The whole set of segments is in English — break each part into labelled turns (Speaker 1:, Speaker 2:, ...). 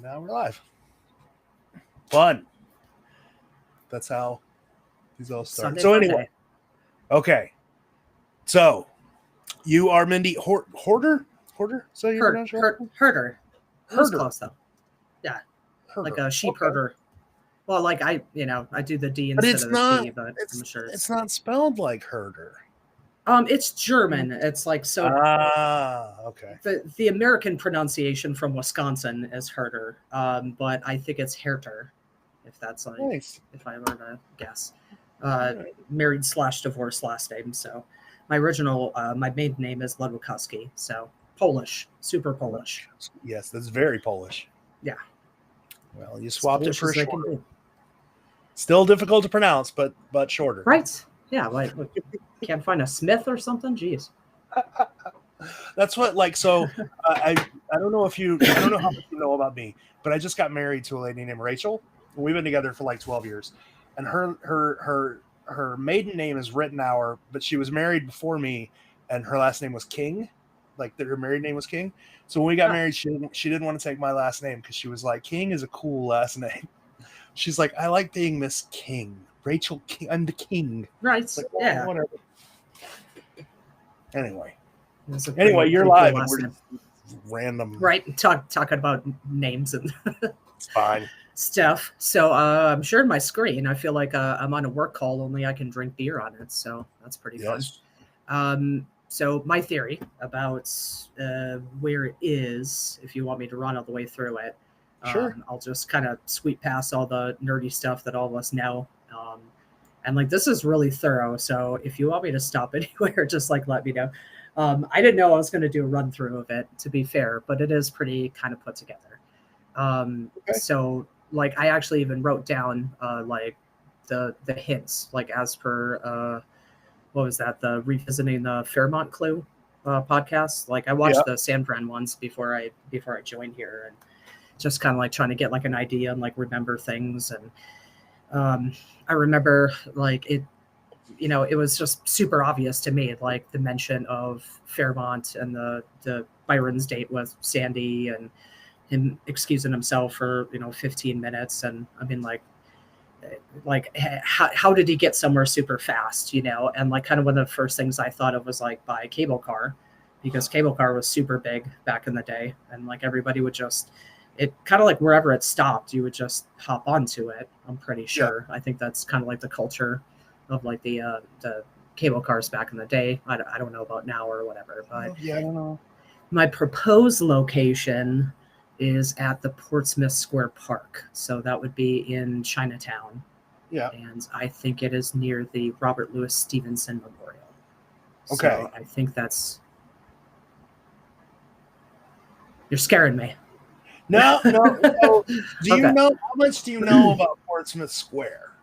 Speaker 1: Now we're live. Fun. That's how these all start. So anyway, okay. So you are Mindy Hoerter? Hoerter? So you pronounce it?
Speaker 2: Hoerter.
Speaker 1: Hoerter.
Speaker 2: Close though. Yeah.
Speaker 1: Hoerter.
Speaker 2: Like a sheep herder. Well, like I do the D
Speaker 1: But
Speaker 2: instead of the C, but I'm sure
Speaker 1: it's not spelled like herder.
Speaker 2: It's German. It's like so.
Speaker 1: Okay.
Speaker 2: The American pronunciation from Wisconsin is Hoerter, but I think it's Hoerter, if that's like
Speaker 1: Nice.
Speaker 2: if I were to guess. Married / divorced last name. So my original my maiden name is Ludwikowski. So Polish, super Polish.
Speaker 1: Yes, that's very Polish.
Speaker 2: Yeah.
Speaker 1: Well, you swapped it for
Speaker 2: short.
Speaker 1: Still difficult to pronounce, but shorter.
Speaker 2: Right. Yeah. Like can't find a Smith or something. Jeez.
Speaker 1: That's what I don't know how much you know about me, but I just got married to a lady named Rachel. We've been together for like 12 years, and her maiden name is Rittenauer, but she was married before me, and her last name was King. Like her married name was King. So when we got married, she didn't want to take my last name because she was like, King is a cool last name. She's like, I like being Miss King. Rachel King. I'm the King.
Speaker 2: Right.
Speaker 1: Like,
Speaker 2: yeah.
Speaker 1: Whatever. Anyway, you're live and we're just random.
Speaker 2: Right. Talking about names and
Speaker 1: it's fine.
Speaker 2: Stuff. So I'm sharing my screen. I feel like I'm on a work call, only I can drink beer on it. So that's pretty fun. So my theory about where it is, if you want me to run all the way through it,
Speaker 1: sure.
Speaker 2: I'll just kind of sweep past all the nerdy stuff that all of us know. And like, this is really thorough. So if you want me to stop anywhere, just like, let me know. I didn't know I was going to do a run through of it, to be fair, but it is pretty kind of put together. So like, I actually even wrote down like the hints, like as per, what was that? The revisiting the Fairmont Clue podcast. Like I watched the San Fran ones before I joined here, and just kind of like trying to get like an idea and like remember things. And I remember like it, it was just super obvious to me, like the mention of Fairmont and the Byron's date with Sandy and him excusing himself for 15 minutes. And I mean, like how did he get somewhere super fast, and like kind of one of the first things I thought of was like by cable car, because cable car was super big back in the day, and like everybody would just, it kind of like wherever it stopped, you would just hop onto it. I'm pretty sure. I think that's kind of like the culture of like the cable cars back in the day. I don't know about now or whatever, but
Speaker 1: I don't know.
Speaker 2: My proposed location is at the Portsmouth Square Park. So that would be in Chinatown.
Speaker 1: Yeah.
Speaker 2: And I think it is near the Robert Louis Stevenson Memorial.
Speaker 1: Okay.
Speaker 2: So I think that's... You're scaring me.
Speaker 1: No. Do you know, how much do you know about Portsmouth Square?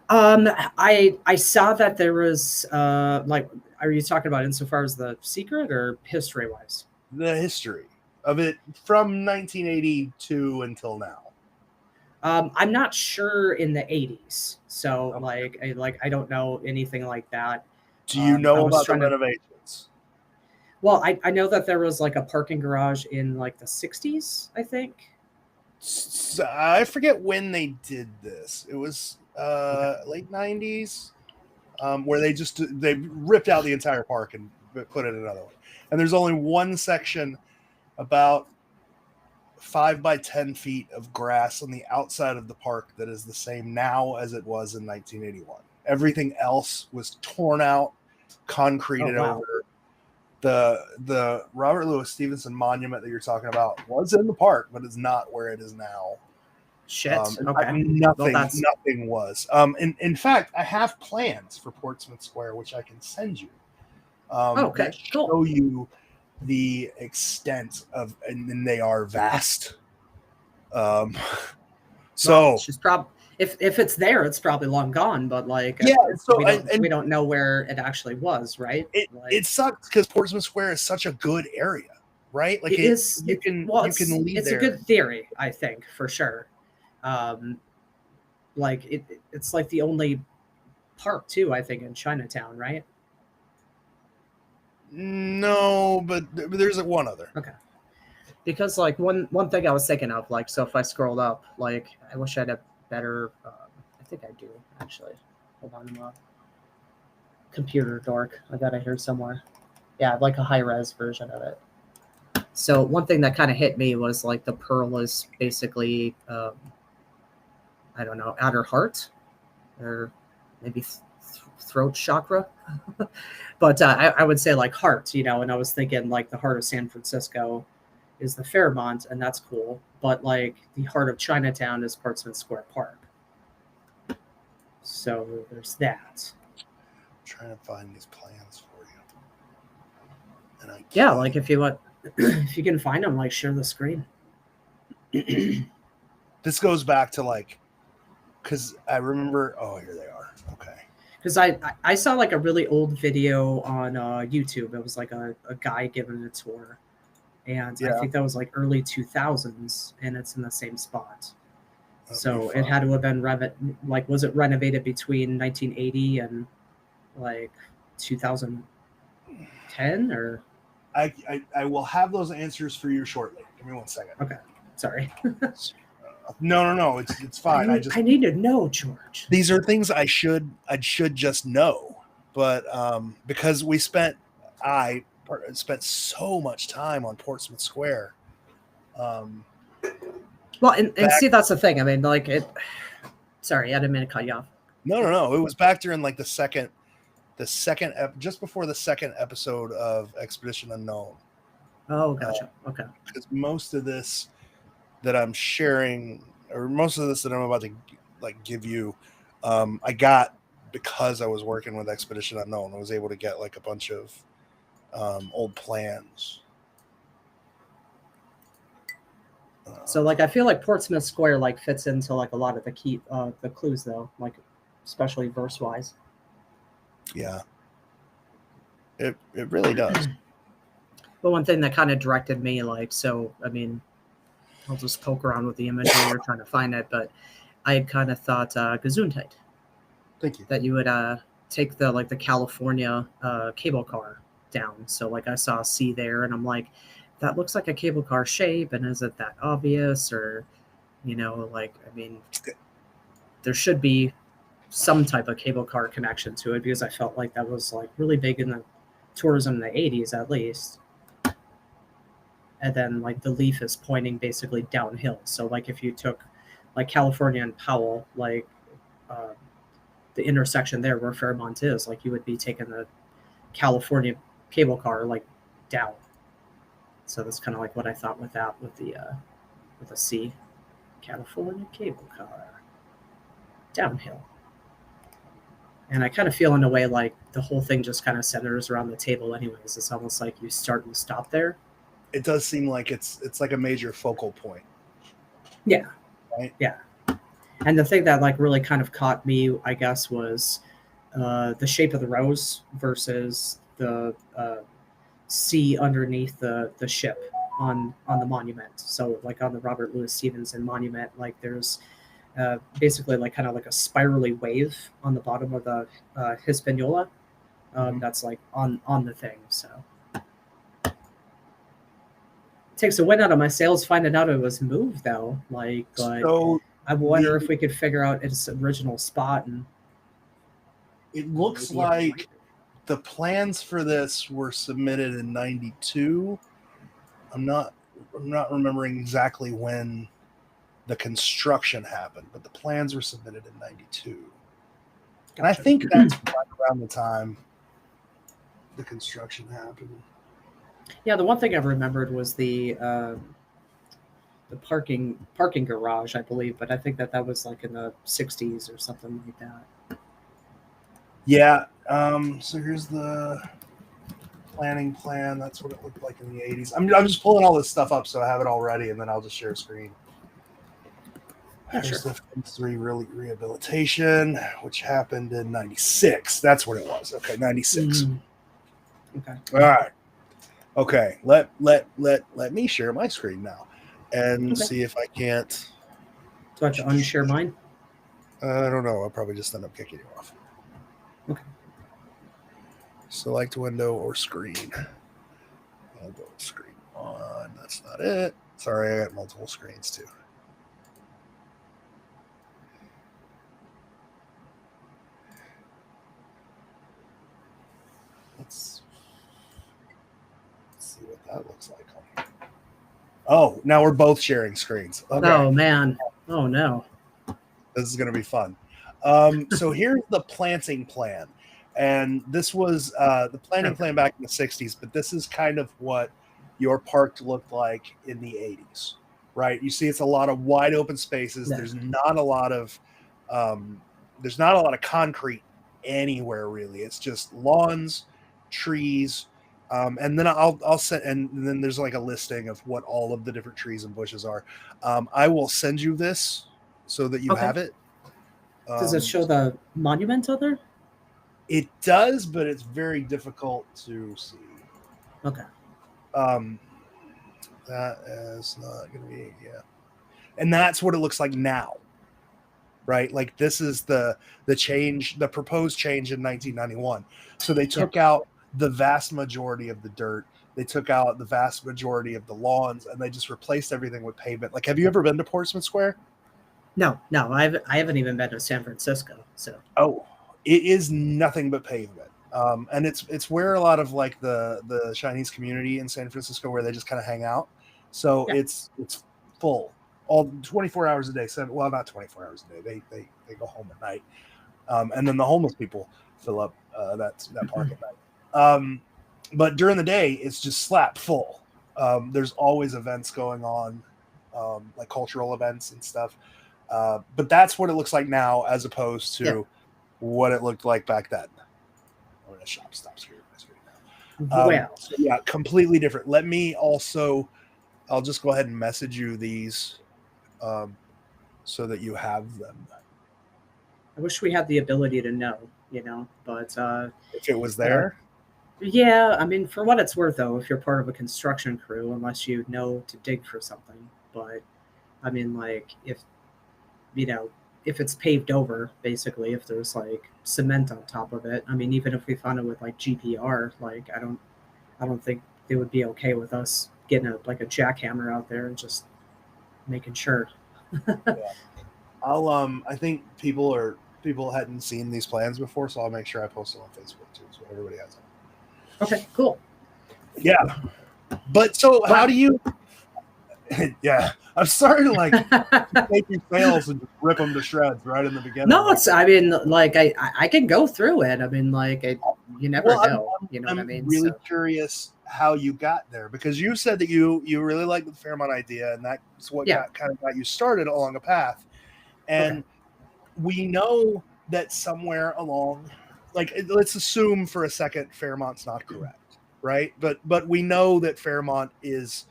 Speaker 2: I saw that there was, like, are you talking about insofar as the secret or history-wise?
Speaker 1: The history of it from 1982 until now.
Speaker 2: I'm not sure in the 80s, so I don't know anything like that.
Speaker 1: Do you know about the renovations?
Speaker 2: Well, I know that there was like a parking garage in like the 60s, I think.
Speaker 1: I forget when they did this. It was late 90s, where they ripped out the entire park and put it another one. And there's only one section about 5 by 10 feet of grass on the outside of the park that is the same now as it was in 1981. Everything else was torn out, concreted over. The Robert Louis Stevenson monument that you're talking about was in the park, but is not where it is now.
Speaker 2: Shit.
Speaker 1: Okay. Nothing was. In fact, I have plans for Portsmouth Square, which I can send you.
Speaker 2: Okay. Cool.
Speaker 1: Show you the extent of, and they are vast. So
Speaker 2: well, she's probably, if it's there, it's probably long gone. But like, we don't know where it actually was, right?
Speaker 1: It sucks because Portsmouth Square is such a good area, right? Like you can leave
Speaker 2: it's
Speaker 1: there.
Speaker 2: A good theory, I think, for sure. Like it's like the only park too, I think, in Chinatown, right?
Speaker 1: No, but there's one other.
Speaker 2: Okay. because like one thing I was thinking of, like, so if I scrolled up, like, I wish I had a better. I think I do actually. Hold on, I'm a computer dork. I got it here somewhere. Yeah, like a high res version of it. So one thing that kind of hit me was like the pearl is basically, I don't know, outer heart or maybe throat chakra. But I would say like heart, you know, and I was thinking like the heart of San Francisco is the Fairmont, and that's cool. But like the heart of Chinatown is Portsmouth Square Park. So there's that.
Speaker 1: I'm trying to find these plans for you. And I
Speaker 2: Yeah, like if you want, if you can find them, like share the screen.
Speaker 1: This goes back to like, because I remember. Oh, here they are. Okay.
Speaker 2: Because I saw like a really old video on YouTube. It was like a guy giving a tour, and I think that was like early 2000s, and it's in the same spot. So it had to have been was it renovated between 1980 and like 2010 or?
Speaker 1: I will have those answers for you shortly. Give me 1 second.
Speaker 2: Okay, sorry.
Speaker 1: No. It's fine.
Speaker 2: I need to know, George.
Speaker 1: These are things I should just know, but because I spent so much time on Portsmouth Square.
Speaker 2: Well, and see, that's the thing. I mean, like it. Sorry, I didn't mean to cut you off.
Speaker 1: No. It was back during like just before the second episode of Expedition Unknown.
Speaker 2: Oh, gotcha. Okay.
Speaker 1: Because most of this that I'm sharing, or most of this that I'm about to like give you, I got because I was working with Expedition Unknown. I was able to get like a bunch of old plans.
Speaker 2: So like I feel like Portsmouth Square like fits into like a lot of the key the clues though, like especially verse wise.
Speaker 1: Yeah. It really does.
Speaker 2: But one thing that kind of directed me, like, so I mean, I'll just poke around with the imagery or trying to find it, but I had kind of thought Gesundheit.
Speaker 1: Thank you.
Speaker 2: That you would take the California cable car down. So like I saw a C there, and I'm like, that looks like a cable car shape, and is it that obvious? Or, you know, like, I mean, there should be some type of cable car connection to it, because I felt like that was like really big in the tourism in the 80s at least. And then like the leaf is pointing basically downhill. So like if you took like California and Powell, like the intersection there where Fairmont is, like you would be taking the California cable car like down. So that's kind of like what I thought with that, with the C, California cable car, downhill. And I kind of feel in a way like the whole thing just kind of centers around the table anyways. It's almost like you start and stop there.
Speaker 1: It does seem like it's like a major focal point.
Speaker 2: Yeah.
Speaker 1: Right?
Speaker 2: Yeah. And the thing that like really kind of caught me, I guess, was the shape of the rose versus the C underneath the ship on the monument. So like on the Robert Louis Stevenson monument, like there's basically like kind of like a spirally wave on the bottom of the Hispaniola that's like on the thing. So takes a wind out of my sails finding out it was moved though. Like, but so I wonder if we could figure out its original spot. And
Speaker 1: it looks like the plans for this were submitted in '92. I'm not remembering exactly when the construction happened, but the plans were submitted in '92. Gotcha. And I think that's right around the time the construction happened.
Speaker 2: Yeah, the one thing I remembered was the parking garage, I believe, but I think that was like in the 60s or something like that.
Speaker 1: Yeah. So here's the planning plan. That's what it looked like in the 80s. I'm just pulling all this stuff up so I have it all ready, and then I'll just share a screen. There's the Phase 3 rehabilitation, which happened in '96. That's what it was. Okay, '96.
Speaker 2: Okay.
Speaker 1: All right. Okay. Let me share my screen now, and see if I can't.
Speaker 2: Do I have to unshare mine?
Speaker 1: I don't know. I'll probably just end up kicking you off.
Speaker 2: Okay.
Speaker 1: Select window or screen. I'll go screen on. on. That's not it. Sorry, I got multiple screens too. Let's see what that looks like. Oh, now we're both sharing screens. Okay.
Speaker 2: Oh man. Oh no.
Speaker 1: This is going to be fun. So here's the planting plan. And this was the planting plan back in the 60s, but this is kind of what your park looked like in the 80s, right? You see, it's a lot of wide open spaces.
Speaker 2: Yeah.
Speaker 1: There's not a lot of concrete anywhere really. It's just lawns, trees, and then I'll send, and then there's like a listing of what all of the different trees and bushes are. I will send you this so that you have it.
Speaker 2: Does it show the monument on there?
Speaker 1: It does, but it's very difficult to see.
Speaker 2: Okay.
Speaker 1: That is not going to be, yeah. And that's what it looks like now, right? Like this is the change, the proposed change in 1991. So they took out the vast majority of the dirt. They took out the vast majority of the lawns, and they just replaced everything with pavement. Like, have you ever been to Portsmouth Square?
Speaker 2: No, I haven't even been to San Francisco. So
Speaker 1: it is nothing but pavement, and it's where a lot of like the Chinese community in San Francisco, where they just kind of hang out. So it's full all 24 hours a day. Well, not 24 hours a day. They go home at night, and then the homeless people fill up that park at night. But during the day, it's just slap full. There's always events going on, like cultural events and stuff. But that's what it looks like now, as opposed to what it looked like back then. I'm going to stop screen now. So yeah, completely different. Let me also, I'll just go ahead and message you these so that you have them.
Speaker 2: I wish we had the ability to know, but
Speaker 1: if it was there.
Speaker 2: Yeah, I mean, for what it's worth, though, if you're part of a construction crew, unless you know to dig for something, but I mean, like if it's paved over, basically, if there's like cement on top of it, I mean, even if we found it with like GPR, like I don't think they would be okay with us getting a jackhammer out there and just making sure.
Speaker 1: I think people hadn't seen these plans before, so I'll make sure I post them on Facebook too, so everybody has them.
Speaker 2: Okay, cool.
Speaker 1: Yeah, but so how do you? Yeah, I'm sorry to like take your fails and rip them to shreds right in the beginning.
Speaker 2: No, I mean, like I can go through it. I mean, like you never know. You know what I mean?
Speaker 1: I'm really curious how you got there, because you said that you really liked the Fairmont idea, and that's what kind of got you started along a path. And we know that somewhere along, like, let's assume for a second Fairmont's not correct, right? But we know that Fairmont is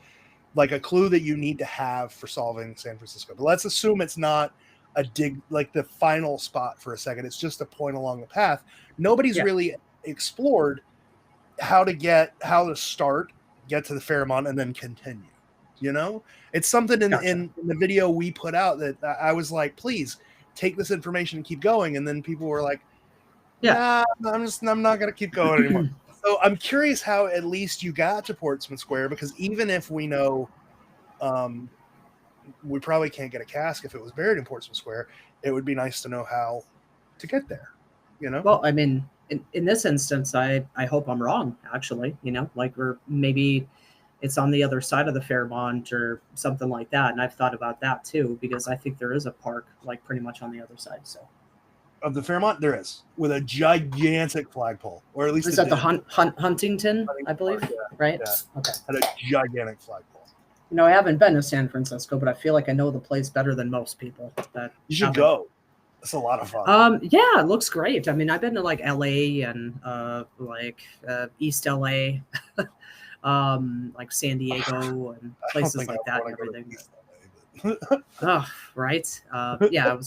Speaker 1: like a clue that you need to have for solving San Francisco. But let's assume it's not a dig, like the final spot for a second. It's just a point along the path. Nobody's really explored how to start, get to the Fairmont, and then continue. It's something in the video we put out that I was like, please take this information and keep going. And then people were like, nah, I'm not going to keep going anymore. So I'm curious how at least you got to Portsmouth Square, because even if we know we probably can't get a cask if it was buried in Portsmouth Square, it would be nice to know how to get there, Well,
Speaker 2: I mean, in this instance, I hope I'm wrong, actually, like maybe it's on the other side of the Fairmont or something like that. And I've thought about that too, because I think there is a park like pretty much on the other side. So
Speaker 1: of the Fairmont, there is, with a gigantic flagpole, or at least
Speaker 2: is that the Huntington, I believe, right?
Speaker 1: Yeah. Okay. Had a gigantic flagpole.
Speaker 2: I haven't been to San Francisco, but I feel like I know the place better than most people.
Speaker 1: You should go. It's a lot of fun.
Speaker 2: Yeah, it looks great. I mean, I've been to like LA and East LA, like San Diego and places like that and everything. Right. Yeah,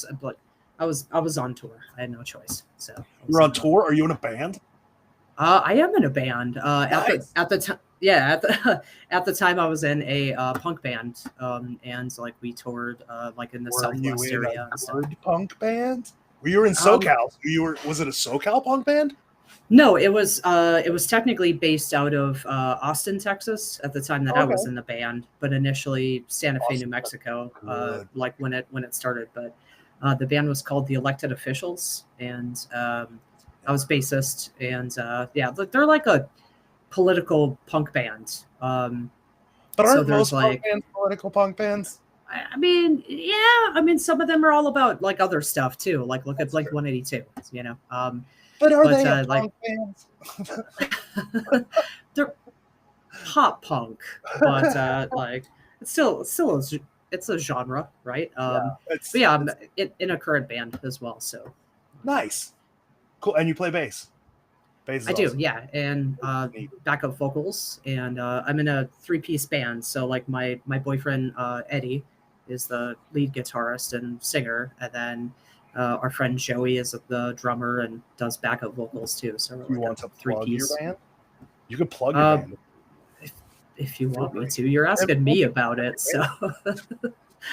Speaker 2: I was on tour. I had no choice. So
Speaker 1: you're on tour? Are you in a band?
Speaker 2: I am in a band.
Speaker 1: Nice.
Speaker 2: At the time, yeah. At the time, I was in a punk band, and like we toured like in the Southwest area.
Speaker 1: A punk band? You were in SoCal. Was it a SoCal punk band?
Speaker 2: No, it was technically based out of Austin, Texas at the time that I was
Speaker 1: Okay.
Speaker 2: in the band, but initially Santa Fe, New
Speaker 1: Awesome.
Speaker 2: Mexico,
Speaker 1: Good.
Speaker 2: like when it started. But the band was called The Elected Officials, and I was bassist, and yeah, they're like a political punk band.
Speaker 1: But
Speaker 2: So
Speaker 1: aren't
Speaker 2: there's
Speaker 1: most punk
Speaker 2: like,
Speaker 1: bands political punk bands?
Speaker 2: I mean, yeah, I mean, some of them are all about like other stuff too. Like look at
Speaker 1: That's
Speaker 2: Blink
Speaker 1: true.
Speaker 2: 182, you know.
Speaker 1: But are
Speaker 2: But
Speaker 1: they a
Speaker 2: like
Speaker 1: punk band?
Speaker 2: they're pop punk, but like it's a genre, right? But yeah, I'm
Speaker 1: It's
Speaker 2: in a current band as well, so
Speaker 1: nice. Cool. And you play bass. Bass
Speaker 2: I
Speaker 1: is
Speaker 2: do,
Speaker 1: awesome.
Speaker 2: yeah, and
Speaker 1: Neat.
Speaker 2: backup vocals, and I'm in a 3-piece band. So like my boyfriend Eddie is the lead guitarist and singer, and then our friend Joey is the drummer and does backup vocals too. So we're
Speaker 1: You
Speaker 2: like a
Speaker 1: want to
Speaker 2: three
Speaker 1: plug your
Speaker 2: piece.
Speaker 1: band? You could plug your
Speaker 2: Uh,
Speaker 1: band.
Speaker 2: if you
Speaker 1: Feel
Speaker 2: want me
Speaker 1: free.
Speaker 2: to, you're
Speaker 1: And
Speaker 2: asking
Speaker 1: plug
Speaker 2: me
Speaker 1: it.
Speaker 2: about it, so.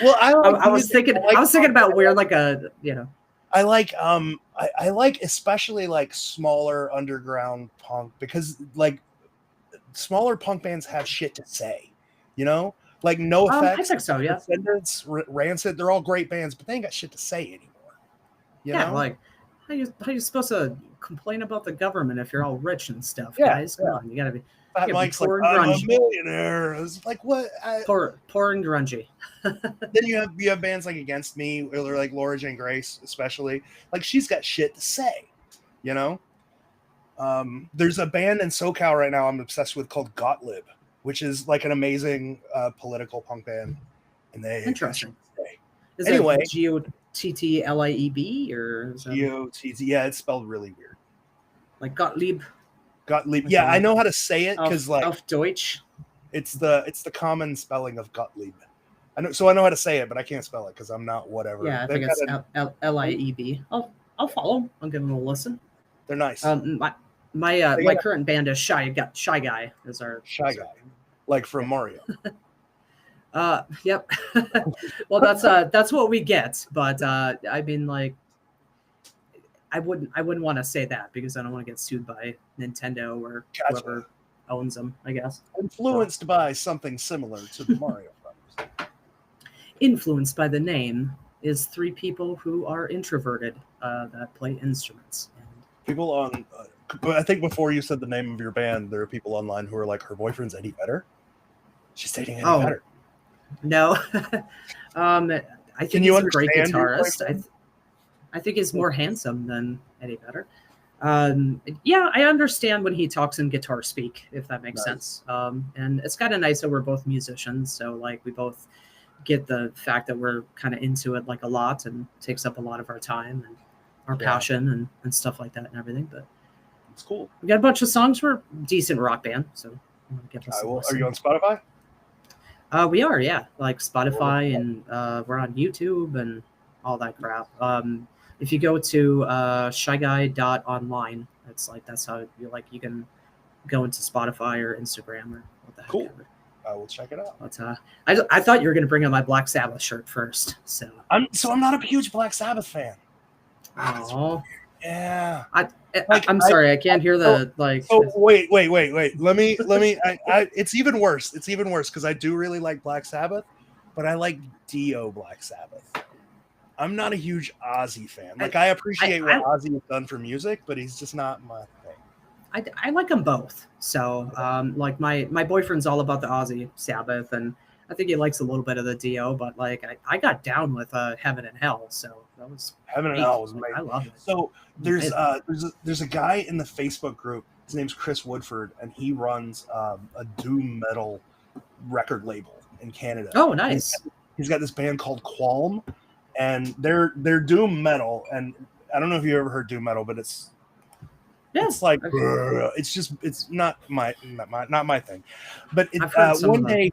Speaker 1: Well, I like
Speaker 2: I was
Speaker 1: music.
Speaker 2: thinking. I was thinking about wearing like a, you know.
Speaker 1: I like I like especially like smaller underground punk because like smaller punk bands have shit to say, you know? Like No
Speaker 2: I
Speaker 1: Effects,
Speaker 2: think so. Yeah.
Speaker 1: Descendants, Rancid, they're all great bands, but they ain't got shit to say anymore. You
Speaker 2: Yeah.
Speaker 1: know?
Speaker 2: Like, how you supposed to complain about the government if you're all rich and stuff,
Speaker 1: Yeah,
Speaker 2: guys? Come on, you gotta be
Speaker 1: Fat Mike's like,
Speaker 2: poor and
Speaker 1: I'm a
Speaker 2: grungy.
Speaker 1: millionaire. It's like what?
Speaker 2: Poor and grungy.
Speaker 1: Then you have bands like Against Me or like Laura Jane Grace, especially. Like she's got shit to say, you know? There's a band in SoCal right now I'm obsessed with called Gottlieb, which is like an amazing political punk band, and they
Speaker 2: Interesting. Is
Speaker 1: anyway
Speaker 2: it Gottlieb or is that
Speaker 1: G-O-T-T, yeah, it's spelled really weird.
Speaker 2: like Gottlieb?
Speaker 1: Gottlieb, yeah, I know how to say it because like
Speaker 2: auf Deutsch.
Speaker 1: it's the common spelling of Gottlieb. I know how to say it, but I can't spell it because I'm not whatever.
Speaker 2: Yeah, I think it's Lieb. I'll follow. I'll give them a listen.
Speaker 1: They're nice.
Speaker 2: My current band is Shy Guy is our
Speaker 1: Shy Guy, like from Mario.
Speaker 2: Yep. Well, that's what we get, but I mean, like, I wouldn't want to say that because I don't want to get sued by Nintendo or whoever owns them, I guess.
Speaker 1: Influenced by something similar to the Mario Brothers.
Speaker 2: Influenced by the name is 3 people who are introverted that play instruments.
Speaker 1: People on, I think before you said the name of your band, there are people online who are like, her boyfriend's Eddie Vedder. She's dating Eddie Vedder.
Speaker 2: No, I think he's a great guitarist. I think he's more handsome than Eddie Vedder. Yeah, I understand when he talks in guitar speak, if that makes sense. And it's kind of nice that we're both musicians, so like we both get the fact that we're kind of into it like a lot and takes up a lot of our time and our passion and stuff like that and everything. But
Speaker 1: it's cool.
Speaker 2: We got a bunch of songs. We're a decent rock band, so
Speaker 1: give us are you on Spotify?
Speaker 2: We are, yeah, like Spotify, and we're on YouTube and all that crap. If you go to shyguy.online, that's how you can go into Spotify or Instagram or what the heck ever.
Speaker 1: I will check it out.
Speaker 2: But I thought you were gonna bring up my Black Sabbath shirt first, so
Speaker 1: I'm not a huge Black Sabbath fan.
Speaker 2: Oh,
Speaker 1: yeah.
Speaker 2: I'm sorry, I can't hear the like.
Speaker 1: Oh, wait. Let me. It's even worse. It's even worse because I do really like Black Sabbath, but I like Dio Black Sabbath. I'm not a huge Ozzy fan. Like I appreciate what Ozzy has done for music, but he's just not my thing.
Speaker 2: I like them both. So like my boyfriend's all about the Ozzy Sabbath, and I think he likes a little bit of the Dio, but like I got down with Heaven and Hell, so that was
Speaker 1: Heaven and Hell was amazing. I
Speaker 2: love it.
Speaker 1: So there's a guy in the Facebook group. His name's Chris Woodford, and he runs a doom metal record label in Canada.
Speaker 2: Oh, nice.
Speaker 1: He's got this band called Qualm, and they're doom metal. And I don't know if you ever heard doom metal, but it's like it's not my thing. But one day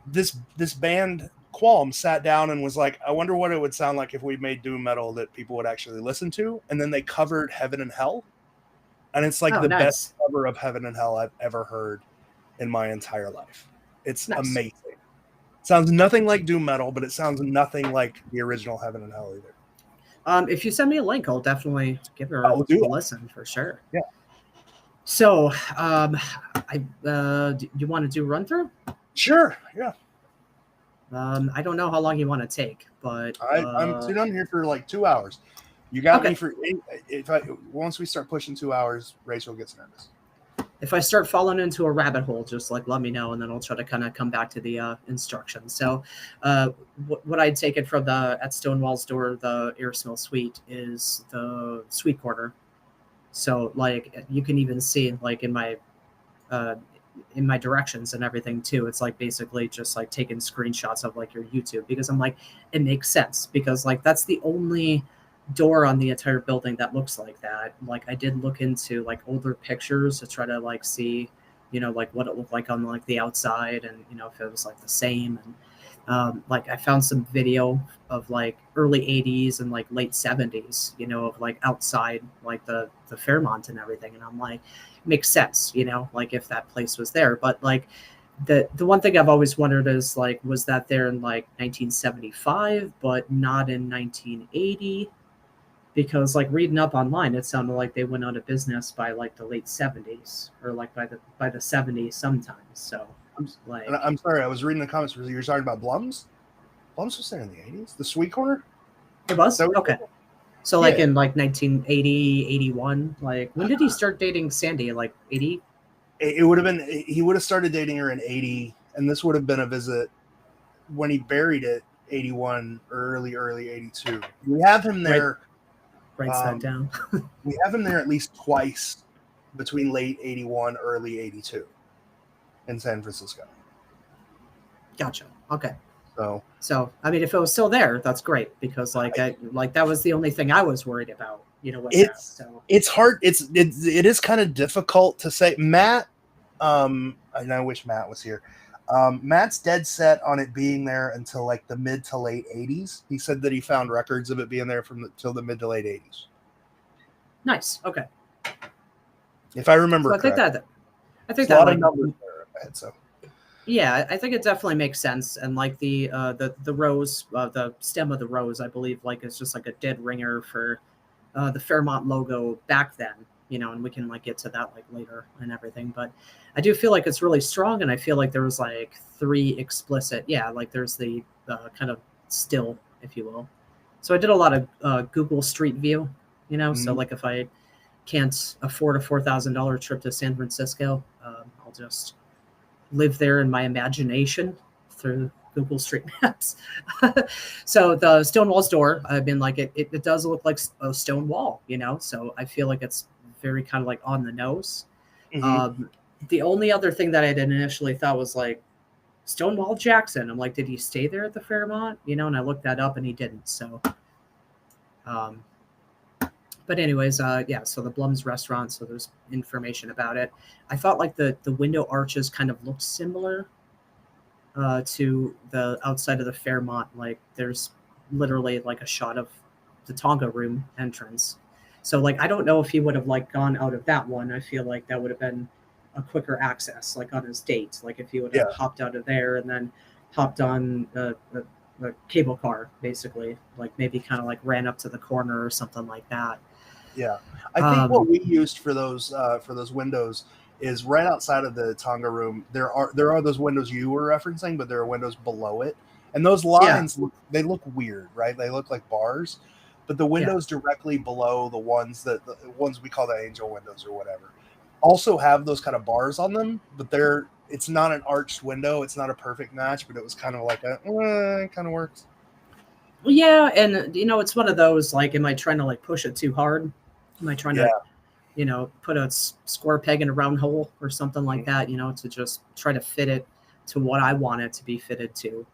Speaker 1: this band Qualm sat down and was like, I wonder what it would sound like if we made doom metal that people would actually listen to. And then they covered Heaven and Hell, and it's like best cover of Heaven and Hell I've ever heard in my entire life. It's amazing. It sounds nothing like doom metal, but it sounds nothing like the original Heaven and Hell either.
Speaker 2: If you send me a link, I'll definitely give her a listen for sure.
Speaker 1: Yeah.
Speaker 2: So, do you want to do run through?
Speaker 1: Sure. Yeah.
Speaker 2: I don't know how long you want to take, but
Speaker 1: I'm sitting on here for like 2 hours. You got
Speaker 2: okay.
Speaker 1: me for once we start pushing 2 hours, Rachel gets nervous.
Speaker 2: If I start falling into a rabbit hole, just like let me know, and then I'll try to kind of come back to the instructions. So, what I'd taken from at Stonewall's door, the air smell suite, is the suite corner. So, like, you can even see like uh, in my directions and everything too. It's like basically just like taking screenshots of like your YouTube, because I'm like, it makes sense, because like that's the only door on the entire building that looks like that. Like I did look into like older pictures to try to like see, like what it looked like on like the outside, and if it was like the same. And like I found some video of like early 80s and like late 70s, of like outside like the Fairmont and everything. And I'm like, makes sense, like if that place was there. But like the one thing I've always wondered is like, was that there in like 1975 but not in 1980? Because like reading up online, it sounded like they went out of business by like the late 70s, or like by the 70s sometimes. So like,
Speaker 1: I'm sorry, I was reading the comments. You were talking about Blum's. Blum's was there in the 80s. The Sweet Corner.
Speaker 2: it was okay. So like
Speaker 1: Yeah.
Speaker 2: in like 1980, 81, like when did he start dating Sandy? Like 80?
Speaker 1: It would have been, he would have started dating her in 80, and this would have been a visit when he buried it, 81, early 82. We have him there.
Speaker 2: Writes that down.
Speaker 1: We have him there at least twice between late 81, early 82 in San Francisco.
Speaker 2: Gotcha. Okay.
Speaker 1: So
Speaker 2: I mean, if it was still there, that's great, because like that was the only thing I was worried about, with
Speaker 1: it's hard. It is kind of difficult to say. Matt, and I wish Matt was here. Matt's dead set on it being there until like the mid to late 80s. He said that he found records of it being there till the mid to late 80s.
Speaker 2: Nice. Okay.
Speaker 1: If I remember
Speaker 2: correctly. I think that
Speaker 1: a lot
Speaker 2: like,
Speaker 1: of numbers there in my head, so.
Speaker 2: Yeah, I think it definitely makes sense. And like the rose, the stem of the rose, I believe, like is just like a dead ringer for the Fairmont logo back then, and we can like get to that like later and everything. But I do feel like it's really strong, and I feel like there was like 3 explicit, like there's the kind of still, if you will. So I did a lot of Google Street View, so like if I can't afford a $4,000 trip to San Francisco, I'll just live there in my imagination through Google Street Maps. So the Stonewall's door, I mean, like it does look like a stone wall, so I feel like it's very kind of like on the nose.
Speaker 1: Mm-hmm.
Speaker 2: The only other thing that I initially thought was like Stonewall Jackson. I'm like, did he stay there at the Fairmont? And I looked that up and he didn't. So, but anyways, so the Blum's restaurant, so there's information about it. I thought like the window arches kind of looked similar to the outside of the Fairmont. Like there's literally like a shot of the Tonga room entrance. So like I don't know if he would have like gone out of that one. I feel like that would have been a quicker access, like on his date. Like if he would have hopped out of there and then hopped on the cable car, basically, like maybe kind of like ran up to the corner or something like that.
Speaker 1: Yeah, I think what we used for those windows is right outside of the Tonga room. There are those windows you were referencing, but there are windows below it, and those lines look weird, right? They look like bars, but the windows directly below the ones we call the angel windows or whatever also have those kind of bars on them, but it's not an arched window. It's not a perfect match, but it was kind of like it kind of works.
Speaker 2: Yeah, and it's one of those like, am I trying to like push it too hard? Am I trying to, put a square peg in a round hole or something like that, to just try to fit it to what I want it to be fitted to,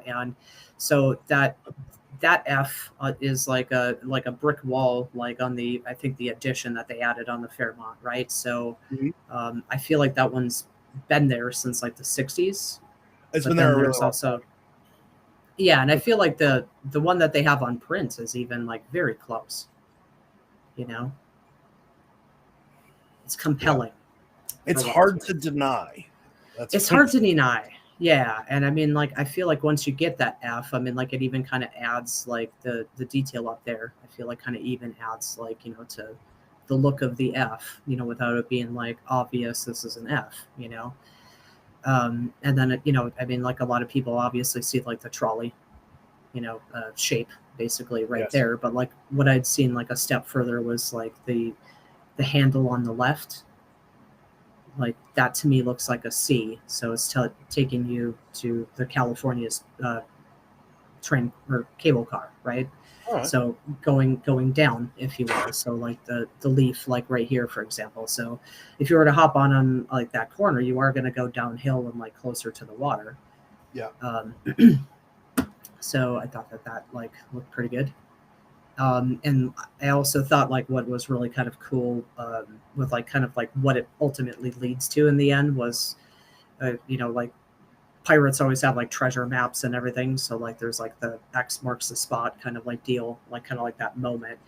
Speaker 2: and so that F is like a brick wall, like on I think the addition that they added on the Fairmont, right? So I feel like that one's been there since like the 60s.
Speaker 1: It's been there really
Speaker 2: also. Yeah, and I feel like the one that they have on print is even like very close. It's compelling.
Speaker 1: It's hard to deny.
Speaker 2: It's hard to deny. Yeah, and I mean, like I feel like once you get that F, I mean, like it even kind of adds like the detail up there. I feel like kind of even adds like to the look of the F, without it being like obvious this is an F, and then I mean, like a lot of people obviously see like the trolley, shape basically right
Speaker 1: Yes.
Speaker 2: there, but like what I'd seen like a step further was like the handle on the left, like that to me looks like a C, so it's taking you to the California's train or cable car, right?
Speaker 1: All right.
Speaker 2: So going down, if you will. So like the leaf, like right here, for example. So if you were to hop on like that corner, you are going to go downhill and like closer to the water.
Speaker 1: Yeah.
Speaker 2: So I thought that like looked pretty good. And I also thought like what was really kind of cool with like kind of like what it ultimately leads to in the end was, like pirates always have like treasure maps and everything. So like there's like the X marks the spot kind of like deal, like kind of like that moment.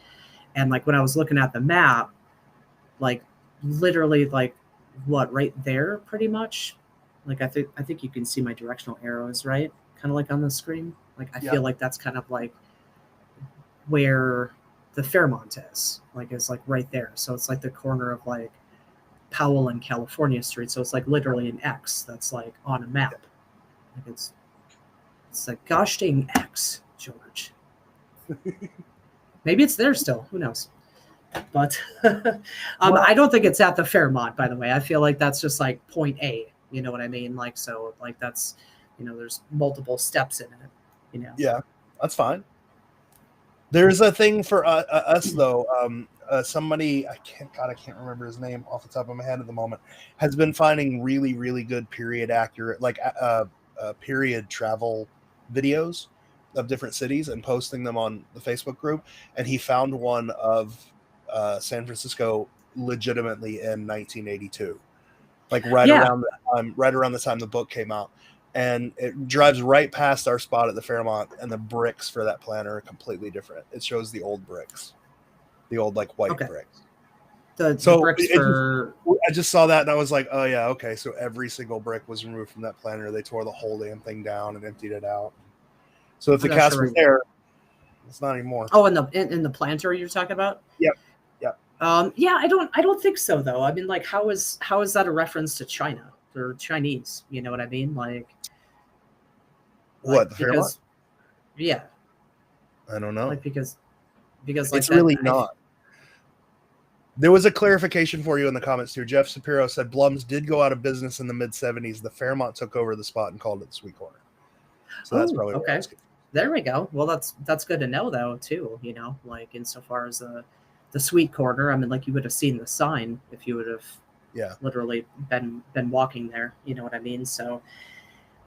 Speaker 2: And like when I was looking at the map, like literally like what right there pretty much. Like I think you can see my directional arrows, right? Kind of like on the screen. Like I feel like that's kind of like where the Fairmont is like right there. So it's like the corner of like Powell and California Street. So it's like literally an X that's like on a map. Like it's like gosh dang X, George. Maybe it's there still. Who knows? But I don't think it's at the Fairmont, by the way. I feel like that's just like point A. You know what I mean? Like so, like that's there's multiple steps in it.
Speaker 1: Yeah, that's fine. There's a thing for us though. Somebody I can't remember his name off the top of my head at the moment, has been finding really, really good period accurate, like period travel videos of different cities and posting them on the Facebook group. And he found one of San Francisco legitimately in 1982, like right around the time the book came out. And it drives right past our spot at the Fairmont, and the bricks for that planner are completely different. It shows the old bricks, the old like white bricks.
Speaker 2: The bricks
Speaker 1: I just saw that and I was like, oh yeah, okay. So every single brick was removed from that planner. They tore the whole damn thing down and emptied it out. So if the cast was there, it's not anymore.
Speaker 2: Oh, in the planter you're talking about?
Speaker 1: Yep.
Speaker 2: Yeah, I don't think so though. I mean, like, how is that a reference to China or Chinese? You know what I mean? Like
Speaker 1: what the Fairmont?
Speaker 2: Yeah,
Speaker 1: I don't know.
Speaker 2: Like because like
Speaker 1: it's really not. There was a clarification for you in the comments too. Jeff Shapiro said Blum's did go out of business in the mid-70s. The Fairmont took over the spot and called it the Sweet Corner. So that's probably
Speaker 2: okay. There we go. Well, that's good to know though too. Like insofar as the Sweet Corner. I mean, like you would have seen the sign if you would have literally been walking there. You know what I mean? So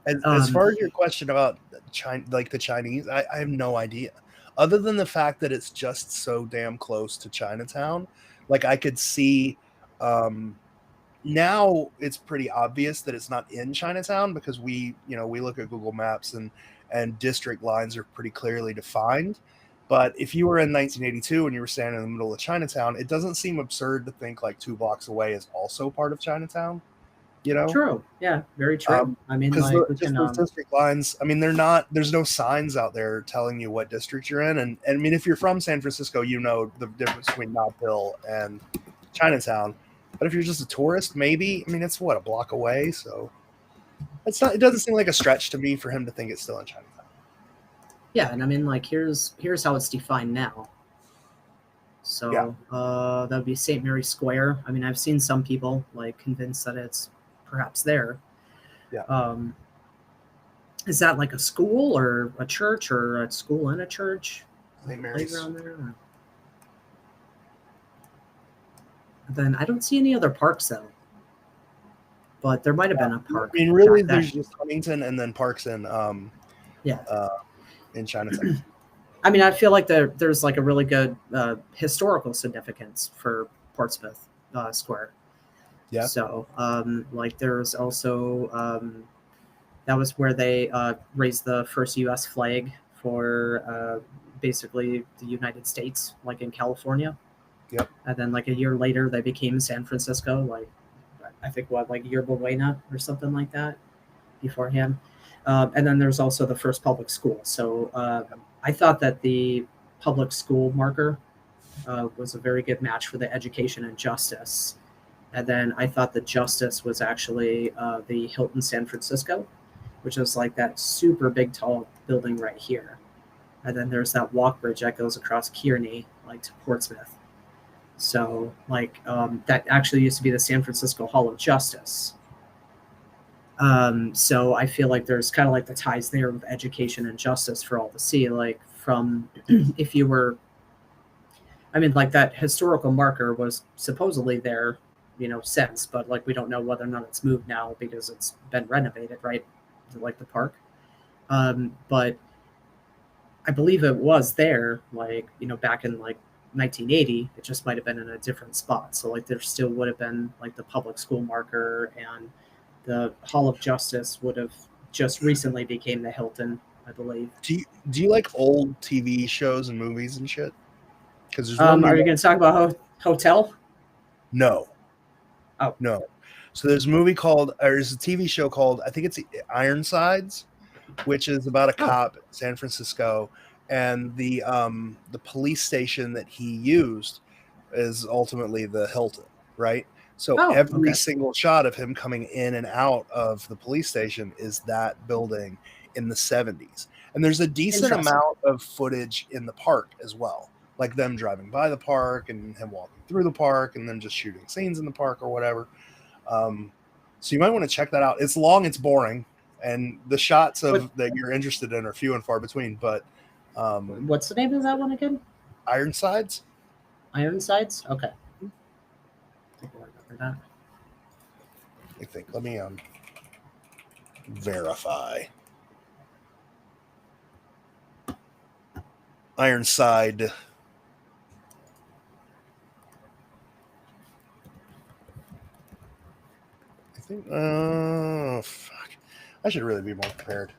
Speaker 1: as far as your question about China, like the Chinese, I have no idea. Other than the fact that it's just so damn close to Chinatown. Like I could see now it's pretty obvious that it's not in Chinatown because we look at Google Maps and district lines are pretty clearly defined. But if you were in 1982 and you were standing in the middle of Chinatown, it doesn't seem absurd to think like 2 blocks away is also part of Chinatown.
Speaker 2: True. Yeah, very true. I mean,
Speaker 1: because
Speaker 2: like
Speaker 1: those district lines, I mean, there's no signs out there telling you what district you're in. And I mean, if you're from San Francisco, you know the difference between Nob Hill and Chinatown. But if you're just a tourist, maybe, I mean, it's a block away. So it doesn't seem like a stretch to me for him to think it's still in Chinatown.
Speaker 2: Yeah. And I mean, like, here's how it's defined now. So that would be St. Mary's Square. I mean, I've seen some people like convinced that it's perhaps there.
Speaker 1: Yeah.
Speaker 2: Is that like a school or a church or a school and a church?
Speaker 1: St. Mary's.
Speaker 2: Playground there. Then I don't see any other parks though. But there might have been a park.
Speaker 1: I mean, really, there's just Huntington and then parks in in Chinatown.
Speaker 2: I mean, I feel like there's like a really good historical significance for Portsmouth Square.
Speaker 1: Yeah.
Speaker 2: So, like, there's also that was where they raised the first U.S. flag for basically the United States, like in California.
Speaker 1: Yep.
Speaker 2: And then, like a year later, they became San Francisco. Like, I think like Yerba Buena or something like that beforehand. And then there's also the first public school. So I thought that the public school marker was a very good match for the education and justice. And then I thought the justice was actually the Hilton San Francisco, which is like that super big tall building right here. And then there's that walk bridge that goes across Kearney, like to Portsmouth. So like that actually used to be the San Francisco Hall of Justice. So I feel like there's kind of like the ties there with education and justice for all to see. Like from if you were, I mean, like that historical marker was supposedly there, since, but like we don't know whether or not it's moved now because it's been renovated, right? Like the park. But I believe it was there, like, back in like 1980. It just might have been in a different spot. So like there still would have been like the public school marker, and the Hall of Justice would have just recently became the Hilton, I believe.
Speaker 1: Do you like old TV shows and movies and shit? Because there's
Speaker 2: are you going to talk about Hotel?
Speaker 1: No.
Speaker 2: Oh
Speaker 1: no. So there's a there's a TV show called, I think it's Ironsides, which is about a cop in San Francisco, and the police station that he used is ultimately the Hilton, right? So every single shot of him coming in and out of the police station is that building in the 70s. And there's a decent amount of footage in the park as well, like them driving by the park and him walking through the park and then just shooting scenes in the park or whatever. So you might want to check that out. It's long, it's boring, and the shots that you're interested in are few and far between. But
Speaker 2: what's the name of that one again?
Speaker 1: Ironsides.
Speaker 2: Ironsides. Okay. I remember that.
Speaker 1: I think. Let me verify. Ironside. I think. Oh fuck! I should really be more prepared.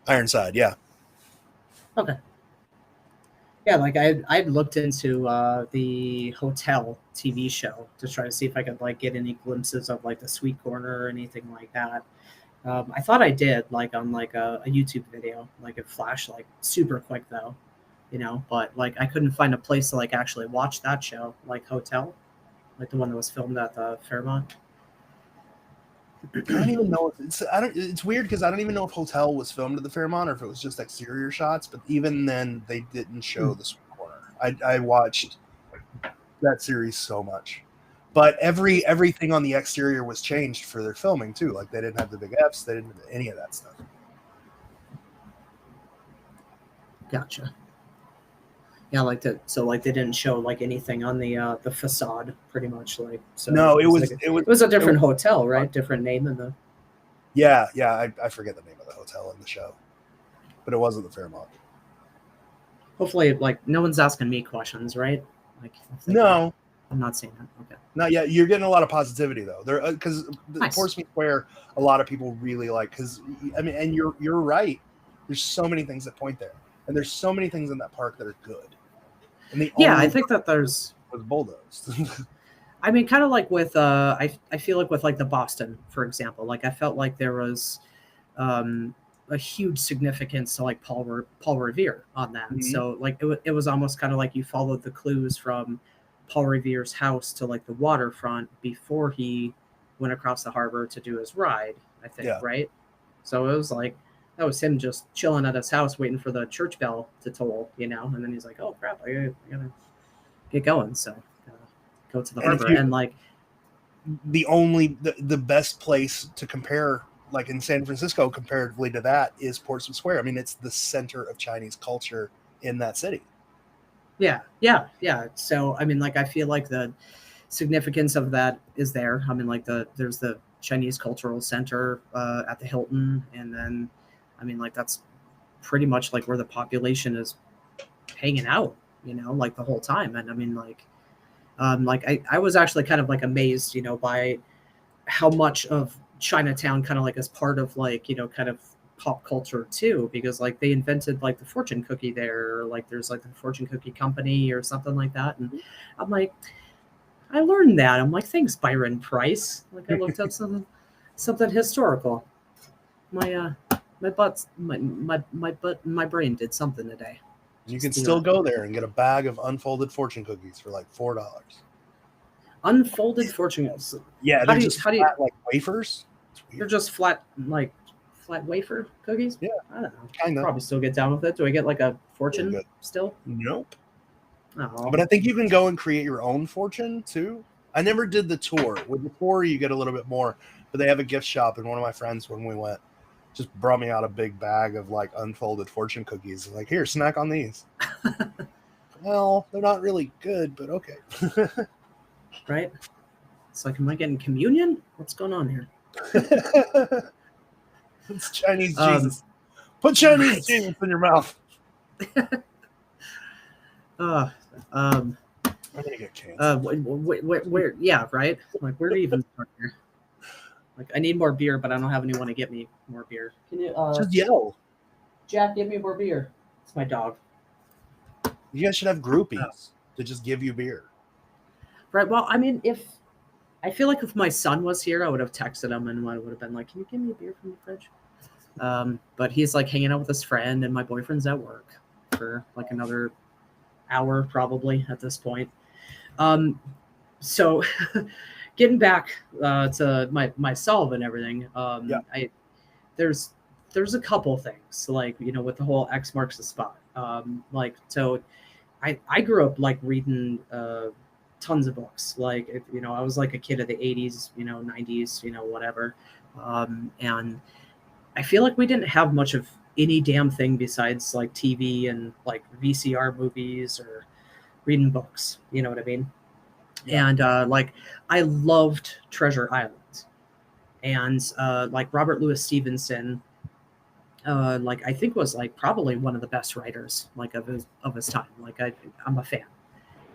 Speaker 1: Ironside, yeah.
Speaker 2: Okay. Yeah, like I'd looked into the Hotel TV show to try to see if I could like get any glimpses of like the sweet corner or anything like that. I thought I did like on like a YouTube video, like it flashed like super quick though, but like I couldn't find a place to like actually watch that show, like Hotel, like the one that was filmed at the Fairmont.
Speaker 1: I don't even know if it's weird because I don't even know if Hotel was filmed at the Fairmont or if it was just exterior shots, but even then they didn't show the sweet corner. I watched that series so much. But everything on the exterior was changed for their filming too. Like they didn't have the big Fs, they didn't have any of that stuff.
Speaker 2: Gotcha. Yeah, like that. So like they didn't show like anything on the facade, pretty much. Like so.
Speaker 1: No, it
Speaker 2: was a different hotel, right? Different name in the.
Speaker 1: Yeah. I forget the name of the hotel in the show, but it wasn't the Fairmont.
Speaker 2: Hopefully, like no one's asking me questions, right? Like
Speaker 1: no.
Speaker 2: I'm not saying that. Okay.
Speaker 1: Not yet. You're getting a lot of positivity though. There, because
Speaker 2: nice.
Speaker 1: Portsmouth Square, a lot of people really like. Because I mean, and you're right. There's so many things that point there, and there's so many things in that park that are good. And
Speaker 2: I think that there's
Speaker 1: was bulldozed.
Speaker 2: I mean, kind of like with I feel like with like the Boston, for example. Like I felt like there was a huge significance to like Paul Revere on that. Mm-hmm. So like it was almost kind of like you followed the clues from Paul Revere's house to like the waterfront before he went across the harbor to do his ride, I think, right? So it was like that was him just chilling at his house waiting for the church bell to toll, and then he's like, oh crap, I gotta get going. So go to the harbor. And like
Speaker 1: the best place to compare, like in San Francisco comparatively to that, is Portsmouth Square. I mean, it's the center of Chinese culture in that city.
Speaker 2: Yeah. So I mean, like I feel like the significance of that is there. I mean, like there's the Chinese Cultural Center at the Hilton, and then I mean, like that's pretty much like where the population is hanging out, like the whole time. And I mean, like I was actually kind of like amazed, by how much of Chinatown kind of like as part of like, kind of pop culture too, because like they invented like the fortune cookie there, or like there's like the fortune cookie company or something like that. And I'm like, I learned that. I'm like, thanks, Byron Preiss. Like I looked up something historical. My my brain did something today.
Speaker 1: You can still go there and get a bag of unfolded fortune cookies for like $4.
Speaker 2: Unfolded fortune.
Speaker 1: Yeah,
Speaker 2: How
Speaker 1: they're
Speaker 2: do you
Speaker 1: just
Speaker 2: how do you?
Speaker 1: flat like wafers. It's
Speaker 2: They're
Speaker 1: weird.
Speaker 2: just flat wafer cookies.
Speaker 1: Yeah,
Speaker 2: I don't know.
Speaker 1: kind of.
Speaker 2: Probably still get down with it. Do I get like a fortune
Speaker 1: Good.
Speaker 2: still?
Speaker 1: Nope.
Speaker 2: Oh,
Speaker 1: But I think you can go and create your own fortune too. I never did the tour. With the tour, you get a little bit more. But they have a gift shop, and one of my friends, when we went, just brought me out a big bag of like unfolded fortune cookies. Like, here, snack on these. Well, they're not really good, but okay.
Speaker 2: right. It's like, am I getting communion? What's going on here?
Speaker 1: It's Chinese Jesus. Put Chinese Jesus in your mouth.
Speaker 2: I'm
Speaker 1: gonna get canceled.
Speaker 2: Where? Yeah, right. Like, where to even start here? Like, I need more beer, but I don't have anyone to get me more beer. Can you
Speaker 1: just yell?
Speaker 2: Jack, give me more beer. It's my dog.
Speaker 1: You guys should have groupies to just give you beer.
Speaker 2: Right. Well, I mean, I feel like if my son was here, I would have texted him and I would have been like, "Can you give me a beer from the fridge?" But he's like hanging out with his friend, and my boyfriend's at work for like another hour probably at this point. So getting back to myself and everything, there's a couple things like, you know, with the whole X marks the spot. Like, so I grew up like reading tons of books. Like, you know, I was like a kid of the 80s, you know, 90s, you know, whatever. And I feel like we didn't have much of any damn thing besides like TV and like VCR movies or reading books. You know what I mean? Yeah. And like, I loved Treasure Island, and like Robert Louis Stevenson, like I think was like probably one of the best writers like of his time. Like I'm a fan,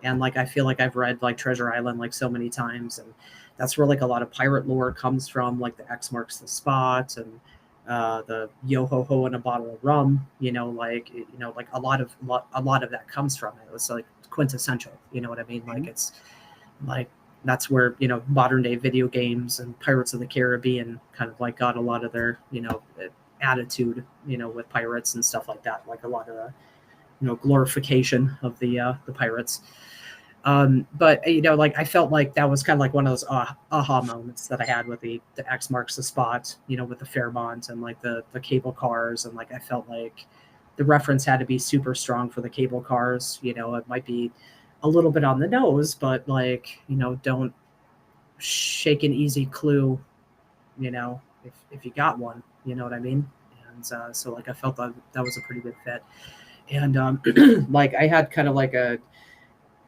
Speaker 2: and like I feel like I've read like Treasure Island like so many times, and that's where like a lot of pirate lore comes from, like the X marks the spot and the yo ho ho and a bottle of rum. You know, like like a lot of that comes from it. It was like quintessential. You know what I mean? Mm-hmm. Like it's like that's where, you know, modern day video games and Pirates of the Caribbean kind of like got a lot of their, you know, attitude, you know, with pirates and stuff like that. Like a lot of the, you know, glorification of the pirates. But you know, like I felt like that was kind of like one of those aha moments that I had with the X marks the spot, you know, with the Fairmont and like the cable cars, and like I felt like the reference had to be super strong for the cable cars. You know, it might be a little bit on the nose, but like, you know, don't shake an easy clue, you know, if you got one, you know what I mean? And so like I felt that was a pretty good fit. And like I had kind of like a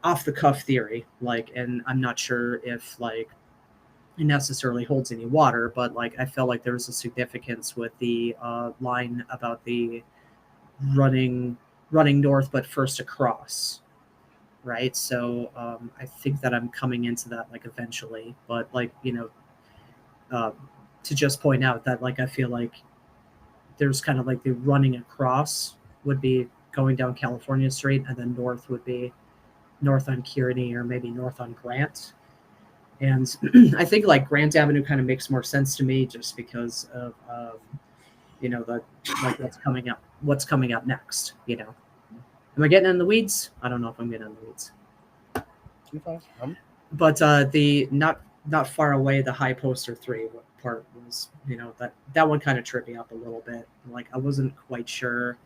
Speaker 2: off the cuff theory, like, and I'm not sure if like it necessarily holds any water, but like I felt like there was a significance with the line about the running north but first across, right? So I think that I'm coming into that like eventually, but like, you know, to just point out that like I feel like there's kind of like the running across would be going down California Street, and then north would be north on Kearney or maybe north on Grant. And I think like Grant Avenue kind of makes more sense to me just because of you know, the like what's coming up next, you know. Am I getting in the weeds? I don't know if I'm getting in the weeds. But the not far away, the High Poster 3 part was, you know, that one kind of tripped me up a little bit. Like I wasn't quite sure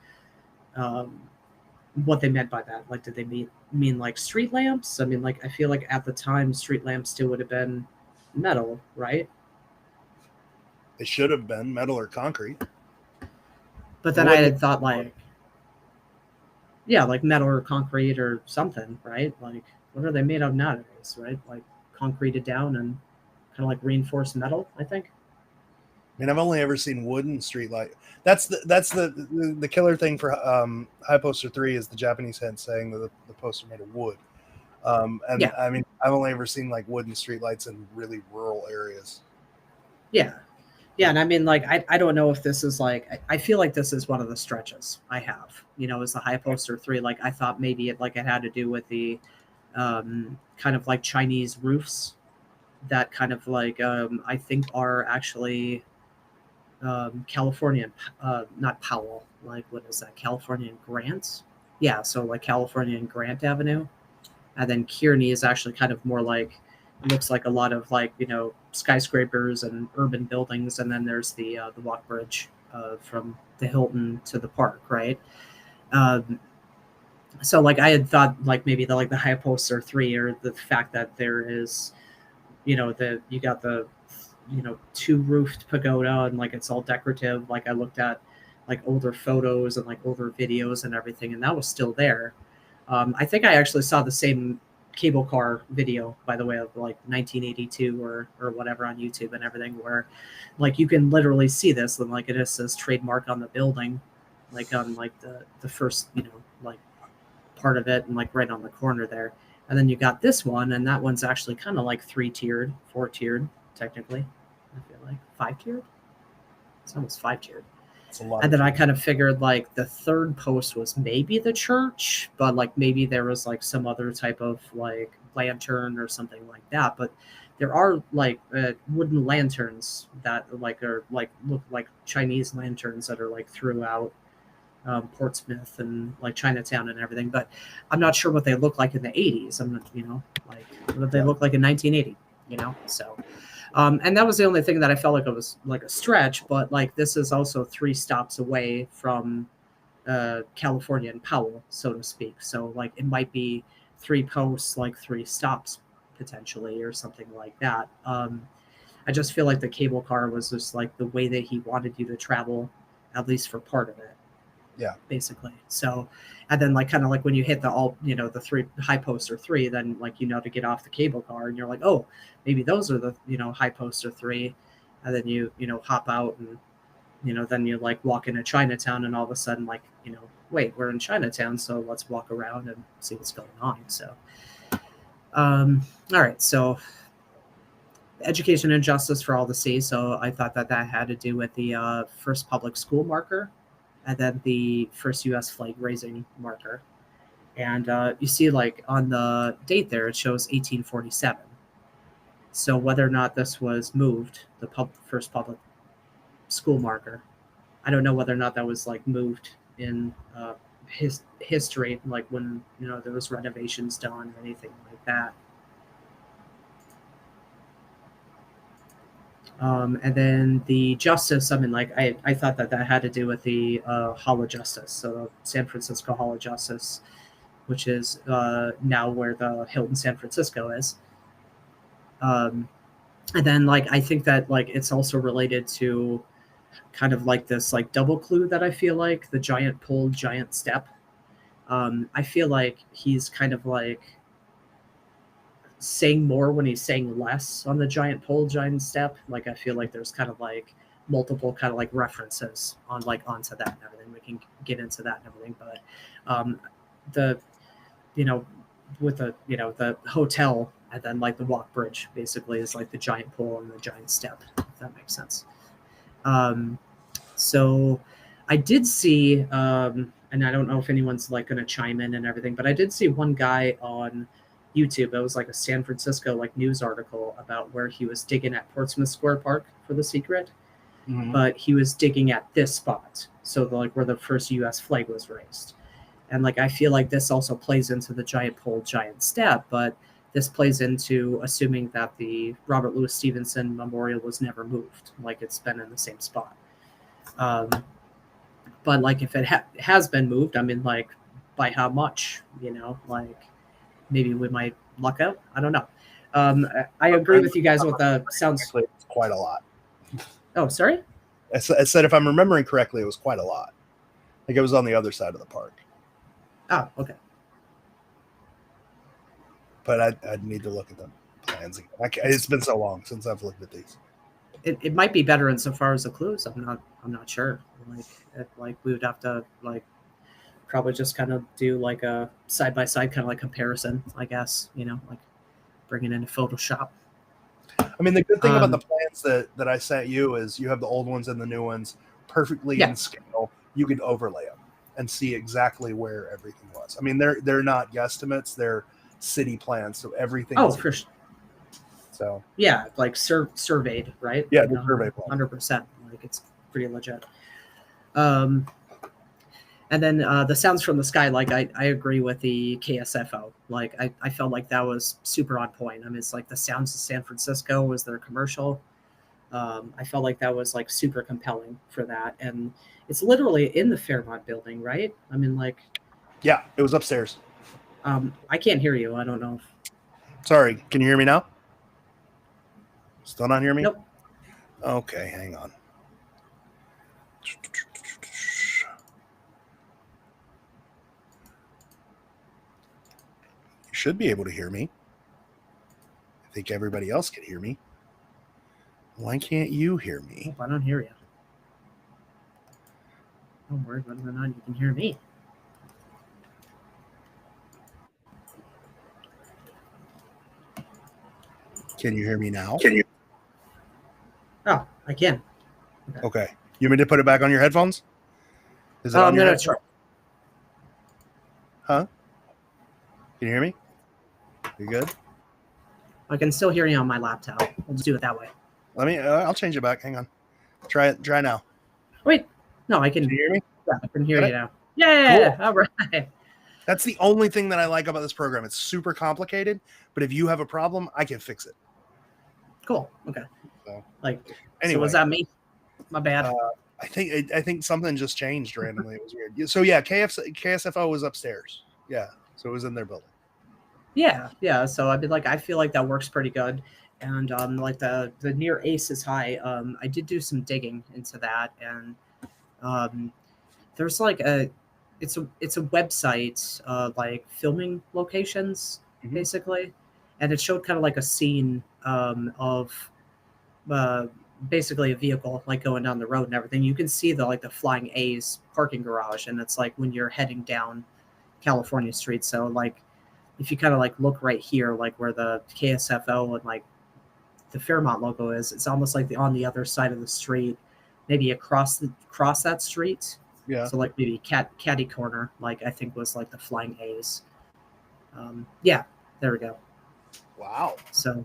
Speaker 2: what they meant by that. Like, did they mean like street lamps? I mean, like I feel like at the time street lamps still would have been metal, right?
Speaker 1: They should have been metal or concrete.
Speaker 2: But then I had thought like, yeah, like metal or concrete or something, right? Like, what are they made of nowadays, right? Like concreted down and kind of like reinforced metal, I think.
Speaker 1: I mean, I've only ever seen wooden street light. That's the killer thing for High Poster 3 is the Japanese head saying that the poster made of wood. And yeah. I mean, I've only ever seen like wooden street lights in really rural areas.
Speaker 2: Yeah. Yeah, and I mean, like, I don't know if this is like, I feel like this is one of the stretches I have, you know, is the High Poster 3. Like, I thought maybe it had to do with the kind of like Chinese roofs that kind of like, I think are actually California, not Powell, like what is that? California and Grant? Yeah, so like California and Grant Avenue. And then Kearney is actually kind of more like, it looks like a lot of like, skyscrapers and urban buildings. And then there's the walk bridge from the Hilton to the park, right? So like I had thought like maybe the high posts are 3, or the fact that there is, you got the, 2-roofed pagoda and like it's all decorative. Like I looked at like older photos and like older videos and everything, and that was still there. I think I actually saw the same cable car video, by the way, of like 1982 or whatever on YouTube and everything, where like you can literally see this, and like it just says trademark on the building, like on like the first, like part of it, and like right on the corner there. And then you got this one, and that one's actually kind of like 3-tiered, 4-tiered, technically. I feel like 5-tiered. It's almost 5-tiered.
Speaker 1: It's a lot.
Speaker 2: And then I kind of figured like the third post was maybe the church, but like maybe there was like some other type of like lantern or something like that. But there are like wooden lanterns that like are like look like Chinese lanterns that are like throughout Portsmouth and like Chinatown and everything. But I'm not sure what they look like in the 80s. I'm not, like what they look like in 1980. So. And that was the only thing that I felt like it was like a stretch, but like this is also 3 stops away from California and Powell, so to speak. So like it might be 3 posts, like 3 stops potentially, or something like that. I just feel like the cable car was just like the way that he wanted you to travel, at least for part of it.
Speaker 1: Yeah,
Speaker 2: basically. So, and then like kind of like when you hit the 3 high posts or 3, then like to get off the cable car, and you're like, oh, maybe those are the high posts or 3, and then you hop out, and then you like walk into Chinatown, and all of a sudden like wait, we're in Chinatown, so let's walk around and see what's going on. So, all right, so education and justice for all to see. So I thought that had to do with the first public school marker, and then the first U.S. flag raising marker. And you see, like, on the date there, it shows 1847. So whether or not this was moved, the first public school marker, I don't know whether or not that was, like, moved in history, like when, there was renovations done or anything like that. And then the justice, I mean, like, I thought that had to do with the Hall of Justice, so San Francisco Hall of Justice, which is now where the Hilton San Francisco is. And then, like, I think that, like, it's also related to kind of like this, like, double clue that I feel like, the giant pole, giant step. I feel like he's kind of like saying more when he's saying less on the giant pole, giant step. Like I feel like there's kind of like multiple kind of like references on like onto that and everything. We can get into that and everything, but the with the the hotel and then like the walk bridge basically is like the giant pole and the giant step, if that makes sense. So I did see and I don't know if anyone's like going to chime in and everything, but I did see one guy on YouTube. It was like a San Francisco like news article about where he was digging at Portsmouth Square Park for the secret, but he was digging at this spot, so like where the first U.S. flag was raised. And like I feel like this also plays into the giant pole, giant step, but this plays into assuming that the Robert Louis Stevenson Memorial was never moved, like it's been in the same spot. But like if it has been moved, I mean, like by how much, like maybe we might luck out. I don't know. I agree with you guys with the sounds.
Speaker 1: It's quite a lot.
Speaker 2: Oh, sorry?
Speaker 1: I said if I'm remembering correctly, it was quite a lot. Like it was on the other side of the park.
Speaker 2: Oh, okay.
Speaker 1: But I'd need to look at the plans again. It's been so long since I've looked at these.
Speaker 2: It might be better insofar as the clues. I'm not sure. Like we would have to like probably just kind of do like a side by side kind of like comparison, I guess. Like bring it into Photoshop.
Speaker 1: I mean, the good thing about the plans that I sent you is you have the old ones and the new ones perfectly in scale. You can overlay them and see exactly where everything was. I mean, they're not guesstimates; they're city plans, so everything.
Speaker 2: Oh, for sure.
Speaker 1: So
Speaker 2: yeah, like surveyed, right?
Speaker 1: Yeah,
Speaker 2: like
Speaker 1: the survey plan.
Speaker 2: 100%. Like it's pretty legit. And then the sounds from the sky, like I agree with the KSFO. Like I felt like that was super on point. I mean, it's like the sounds of San Francisco was their commercial. I felt like that was like super compelling for that. And it's literally in the Fairmont building, right? I mean, like,
Speaker 1: Yeah, it was upstairs.
Speaker 2: I can't hear you. I don't know.
Speaker 1: Sorry, can you hear me now? Still not hear me?
Speaker 2: Nope.
Speaker 1: Okay, hang on. You should be able to hear me. I think everybody else can hear me. Why can't you hear me?
Speaker 2: I don't hear you. Don't worry, whether or not you can hear me.
Speaker 1: Can you hear me now?
Speaker 2: Can you? Oh, I can.
Speaker 1: Okay. You want me to put it back on your headphones? Is it
Speaker 2: Oh,
Speaker 1: on
Speaker 2: I'm
Speaker 1: your
Speaker 2: gonna
Speaker 1: headphones?
Speaker 2: try.
Speaker 1: Huh? Can you hear me? You good?
Speaker 2: I can still hear you on my laptop. We'll just do it that way.
Speaker 1: Let me. I'll change it back. Hang on. Try it. Try now.
Speaker 2: Wait, no, I can.
Speaker 1: Can you hear me?
Speaker 2: Yeah, I can hear
Speaker 1: Got
Speaker 2: you
Speaker 1: it?
Speaker 2: now. Yeah,
Speaker 1: Cool.
Speaker 2: all right.
Speaker 1: That's the only thing that I like about this program. It's super complicated, but if you have a problem, I can fix it.
Speaker 2: Cool. Okay.
Speaker 1: So,
Speaker 2: Like,
Speaker 1: anyway,
Speaker 2: so was that me? My bad.
Speaker 1: I think something just changed randomly. It was weird. So yeah, KSFO was upstairs. Yeah, so it was in their building.
Speaker 2: Yeah. So I mean, like, I feel like that works pretty good. And like the near ace is high. I did do some digging into that, and there's like it's a website like filming locations basically, and it showed kind of like a scene of basically a vehicle like going down the road and everything. You can see the Flying A's parking garage, and it's like when you're heading down California Street. So like if you kind of like look right here, like where the KSFO and like the Fairmont logo is, it's almost like on the other side of the street, maybe across that street.
Speaker 1: Yeah.
Speaker 2: So like maybe caddy corner, like I think was like the Flying A's. Yeah, there we go.
Speaker 1: Wow.
Speaker 2: So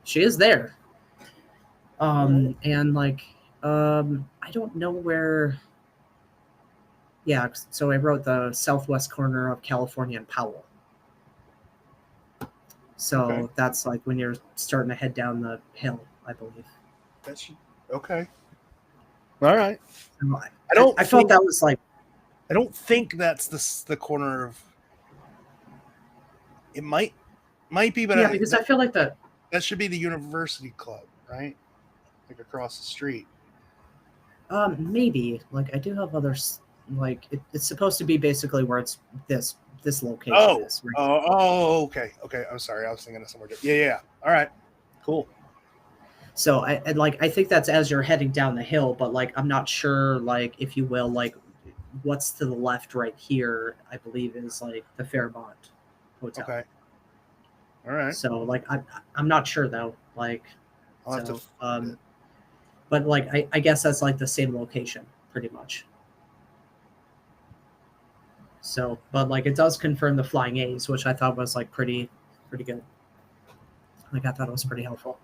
Speaker 2: she is there. And like I don't know where. Yeah, so I wrote the southwest corner of California and Powell. So that's like when you're starting to head down the hill, I believe.
Speaker 1: Okay. All right.
Speaker 2: I felt that was like.
Speaker 1: I don't think that's the corner of. It might be, but
Speaker 2: yeah, because I feel like that
Speaker 1: should be the University Club, right? Like across the street.
Speaker 2: Maybe like I do have others. Like it's supposed to be basically where it's this location is. Right?
Speaker 1: Oh, okay. I'm sorry. I was thinking of somewhere different. Yeah. All right. Cool.
Speaker 2: So I think that's as you're heading down the hill, but like I'm not sure, like if you will, like what's to the left right here, I believe is like the Fairmont Hotel.
Speaker 1: Okay. All right.
Speaker 2: So like I'm not sure though. Like
Speaker 1: I'll have to
Speaker 2: but like I guess that's like the same location pretty much. So, but like it does confirm the Flying A's, which I thought was like pretty good. Like I thought it was pretty helpful.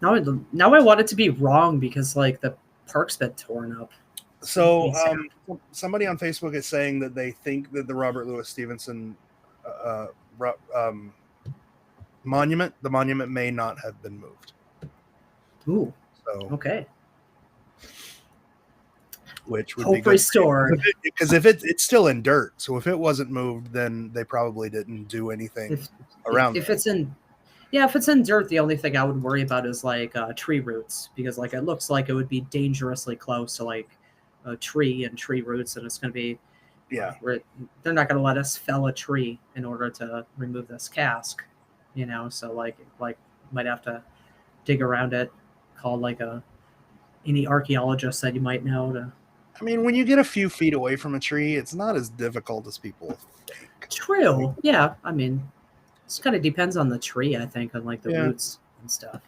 Speaker 2: Now I want it to be wrong because like the park's been torn up.
Speaker 1: So somebody on Facebook is saying that they think that the Robert Louis Stevenson monument, the monument may not have been moved.
Speaker 2: Ooh.
Speaker 1: So
Speaker 2: okay.
Speaker 1: Which would
Speaker 2: Hope
Speaker 1: be good
Speaker 2: restored.
Speaker 1: Because if it's still in dirt, so if it wasn't moved, then they probably didn't do anything around.
Speaker 2: If it's in dirt, the only thing I would worry about is like tree roots, because like it looks like it would be dangerously close to like a tree and tree roots, and it's going to be they're not going to let us fell a tree in order to remove this cask, So like might have to dig around it, call like any archaeologist that you might know to.
Speaker 1: I mean, when you get a few feet away from a tree, it's not as difficult as people think.
Speaker 2: True. Yeah. I mean, it kind of depends on the tree, I think, on like the roots and stuff.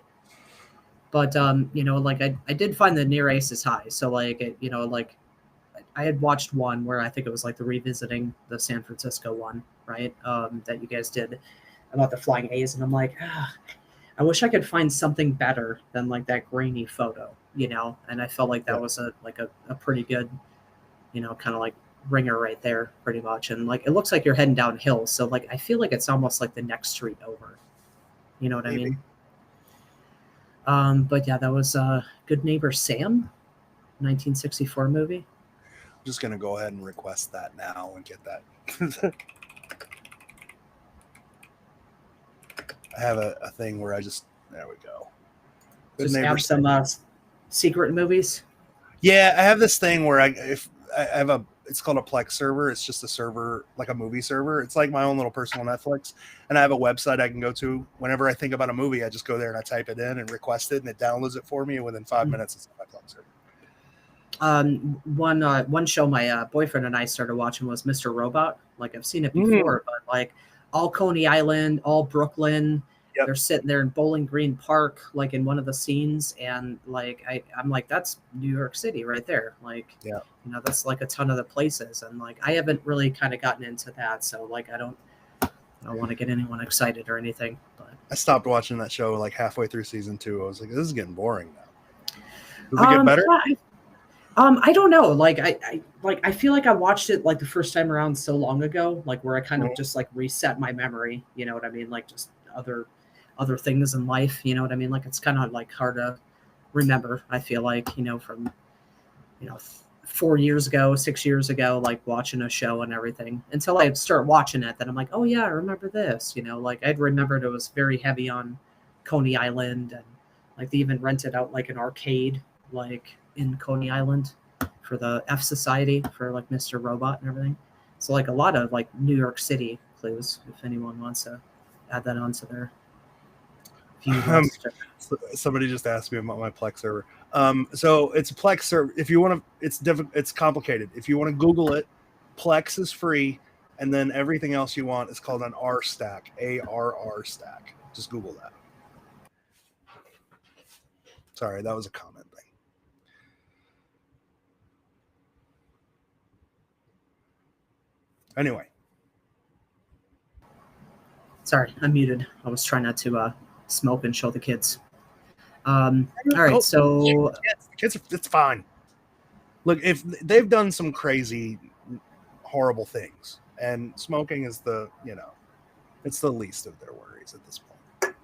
Speaker 2: But, like I did find the near ace is high. So like, like I had watched one where I think it was like the revisiting the San Francisco one, right? That you guys did about the Flying A's. And I'm like, I wish I could find something better than like that grainy photo. and I felt like that was a pretty good, kind of like ringer right there, pretty much. And like it looks like you're heading downhill, so like I feel like it's almost like the next street over. You know what
Speaker 1: Maybe.
Speaker 2: I mean? But yeah, that was Good Neighbor Sam, 1964 movie.
Speaker 1: I'm just gonna go ahead and request that now and get that. I have a thing where there we go. Good
Speaker 2: Just
Speaker 1: Neighbor
Speaker 2: add some secret movies.
Speaker 1: Yeah, I have this thing where I have it's called a Plex server. It's just a server, like a movie server. It's like my own little personal Netflix. And I have a website I can go to whenever I think about a movie. I just go there and I type it in and request it, and it downloads it for me. And within 5 minutes, it's on my Plex server.
Speaker 2: One show my boyfriend and I started watching was Mr. Robot. Like I've seen it before, but like all Coney Island, all Brooklyn. Yep. They're sitting there in Bowling Green Park, like in one of the scenes, and like I'm like, that's New York City right there. Like, that's like a ton of the places, and like I haven't really kind of gotten into that, so like I don't want to get anyone excited or anything. But
Speaker 1: I stopped watching that show like halfway through season 2. I was like, this is getting boring now. Does it get better?
Speaker 2: I don't know. Like I feel like I watched it like the first time around so long ago, like where I kind of just like reset my memory. You know what I mean? Like just other things in life. You know what I mean? Like it's kind of like hard to remember. I feel like from 4 years ago, 6 years ago, like watching a show and everything until I start watching it. Then I'm like, oh yeah, I remember this. Like I'd remembered it was very heavy on Coney Island, and like they even rented out like an arcade like in Coney Island for the F Society for like Mr. Robot and everything. So like a lot of like New York City clues if anyone wants to add that onto their view list.
Speaker 1: Somebody just asked me about my Plex server. So it's a Plex server. If you want to, it's complicated. If you want to Google it, Plex is free, and then everything else you want is called an R stack, ARR stack. Just Google that. Sorry, that was a comment thing. Anyway.
Speaker 2: Sorry, I'm muted. I was trying not to smoke and show the kids. All right, so
Speaker 1: kids, it's fine. Look, if they've done some crazy, horrible things, and smoking is it's the least of their worries at this point.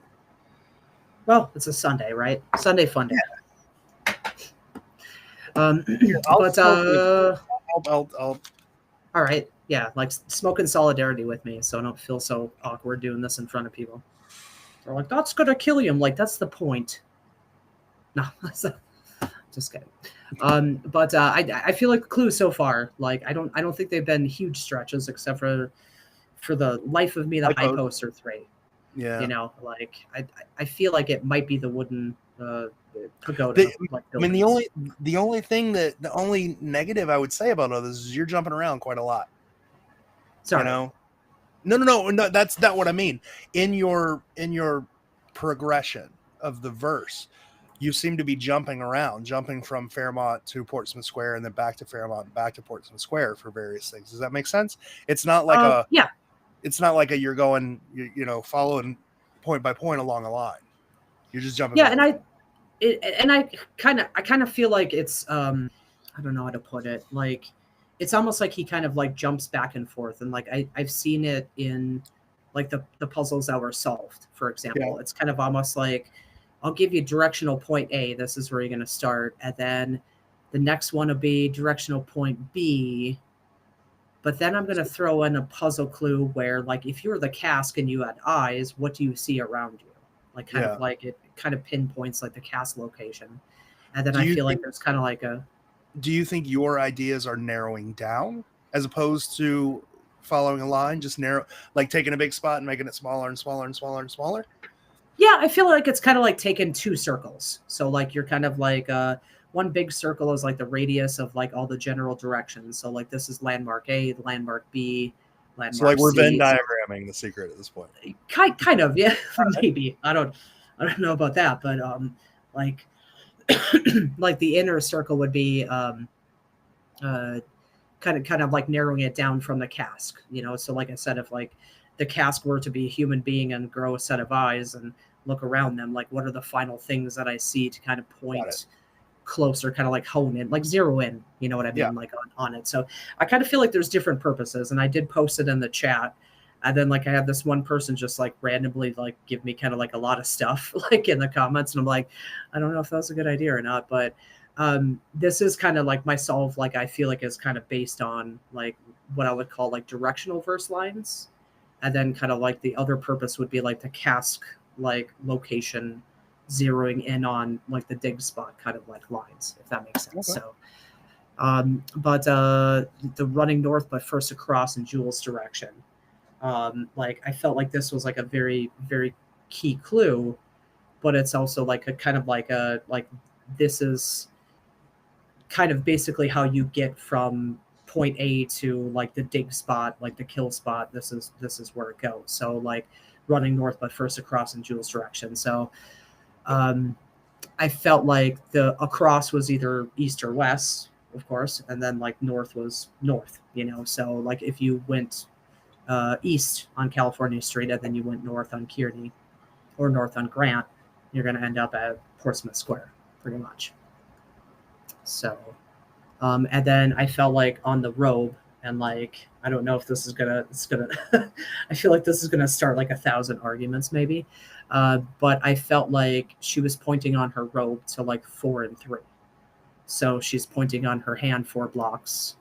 Speaker 2: Well, it's a Sunday, right? Sunday fun day.
Speaker 1: I'll
Speaker 2: all right. Yeah, like smoke in solidarity with me, so I don't feel so awkward doing this in front of people. They're like, that's gonna kill you. I'm like, that's the point. No, just kidding. But I feel like the clues so far, like I don't think they've been huge stretches except for the life of me, the high poster 3.
Speaker 1: Yeah.
Speaker 2: Like I feel like it might be the wooden pagoda.
Speaker 1: I mean, the only negative I would say about all this is you're jumping around quite a lot.
Speaker 2: Sorry.
Speaker 1: No, that's not what I mean. In your progression of the verse, you seem to be jumping from Fairmont to Portsmouth Square and then back to Fairmont and back to Portsmouth Square for various things. Does that make sense? It's not like it's not like you're going, following point by point along a line. You're just jumping.
Speaker 2: Yeah, and I kind of feel like it's I don't know how to put it. Like it's almost like he kind of like jumps back and forth, and like I've seen it in like the puzzles that were solved, for example. Yeah. It's kind of almost like I'll give you directional point A, this is where you're going to start, and then the next one will be directional point B, but then I'm going to throw in a puzzle clue where like if you were the cask and you had eyes, what do you see around you? Like kind of like it kind of pinpoints like the cask location, and then I feel like there's kind of like a.
Speaker 1: Do you think your ideas are narrowing down as opposed to following a line, just narrow, like taking a big spot and making it smaller and smaller and smaller and smaller?
Speaker 2: Yeah, I feel like it's kind of like taking 2 circles. So like you're kind of like one big circle is like the radius of like all the general directions. So like this is landmark A, landmark B, landmark C.
Speaker 1: So like we're Venn diagramming the secret at this point.
Speaker 2: Kind of, yeah, maybe. I don't know about that, but like like the inner circle would be kind of like narrowing it down from the cask, So like I said, if like the cask were to be a human being and grow a set of eyes and look around them, like what are the final things that I see to kind of point closer, kind of like hone in, like zero in, you know what I mean?
Speaker 1: Yeah.
Speaker 2: Like on it. So I kind of feel like there's different purposes, and I did post it in the chat. And then like I had this one person just like randomly like give me kind of like a lot of stuff like in the comments, and I'm like, I don't know if that was a good idea or not, but this is kind of like my solve, like I feel like is kind of based on like what I would call like directional verse lines, and then kind of like the other purpose would be like the cask like location zeroing in on like the dig spot kind of like lines, if that makes sense.
Speaker 1: Okay.
Speaker 2: So but the running north but first across in Jules direction, like I felt like this was like a very very key clue, but it's also like a kind of like a like this is kind of basically how you get from point A to like the dig spot, like the kill spot. This is where it goes. So like running north but first across in Jules direction. So I felt like the across was either east or west, of course, and then like north was north, you know. So like if you went east on California Street and then you went north on Kearney or north on Grant, you're going to end up at Portsmouth Square, pretty much. So, and then I felt like on the robe, and like I don't know if this is gonna, I feel like this is gonna start like 1,000 arguments maybe, but I felt like she was pointing on her robe to like 4 and 3. So she's pointing on her hand 4 blocks,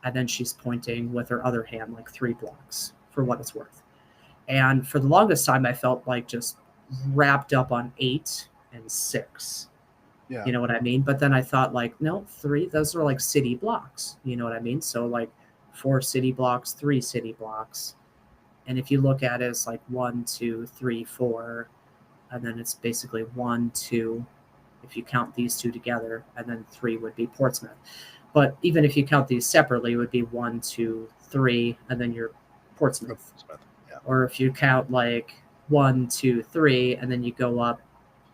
Speaker 2: and then she's pointing with her other hand like 3 blocks for what it's worth. And for the longest time, I felt like just wrapped up on 8 and 6.
Speaker 1: Yeah.
Speaker 2: You know what I mean? But then I thought like, no, 3, those are like city blocks. You know what I mean? So like 4 city blocks, 3 city blocks. And if you look at it as like 1, 2, 3, 4, and then it's basically 1, 2, if you count these 2 together, and then 3 would be Portsmouth. But even if you count these separately, it would be 1, 2, 3, and then you're Portsmouth.
Speaker 1: Yeah.
Speaker 2: Or if you count like 1, 2, 3, and then you go up,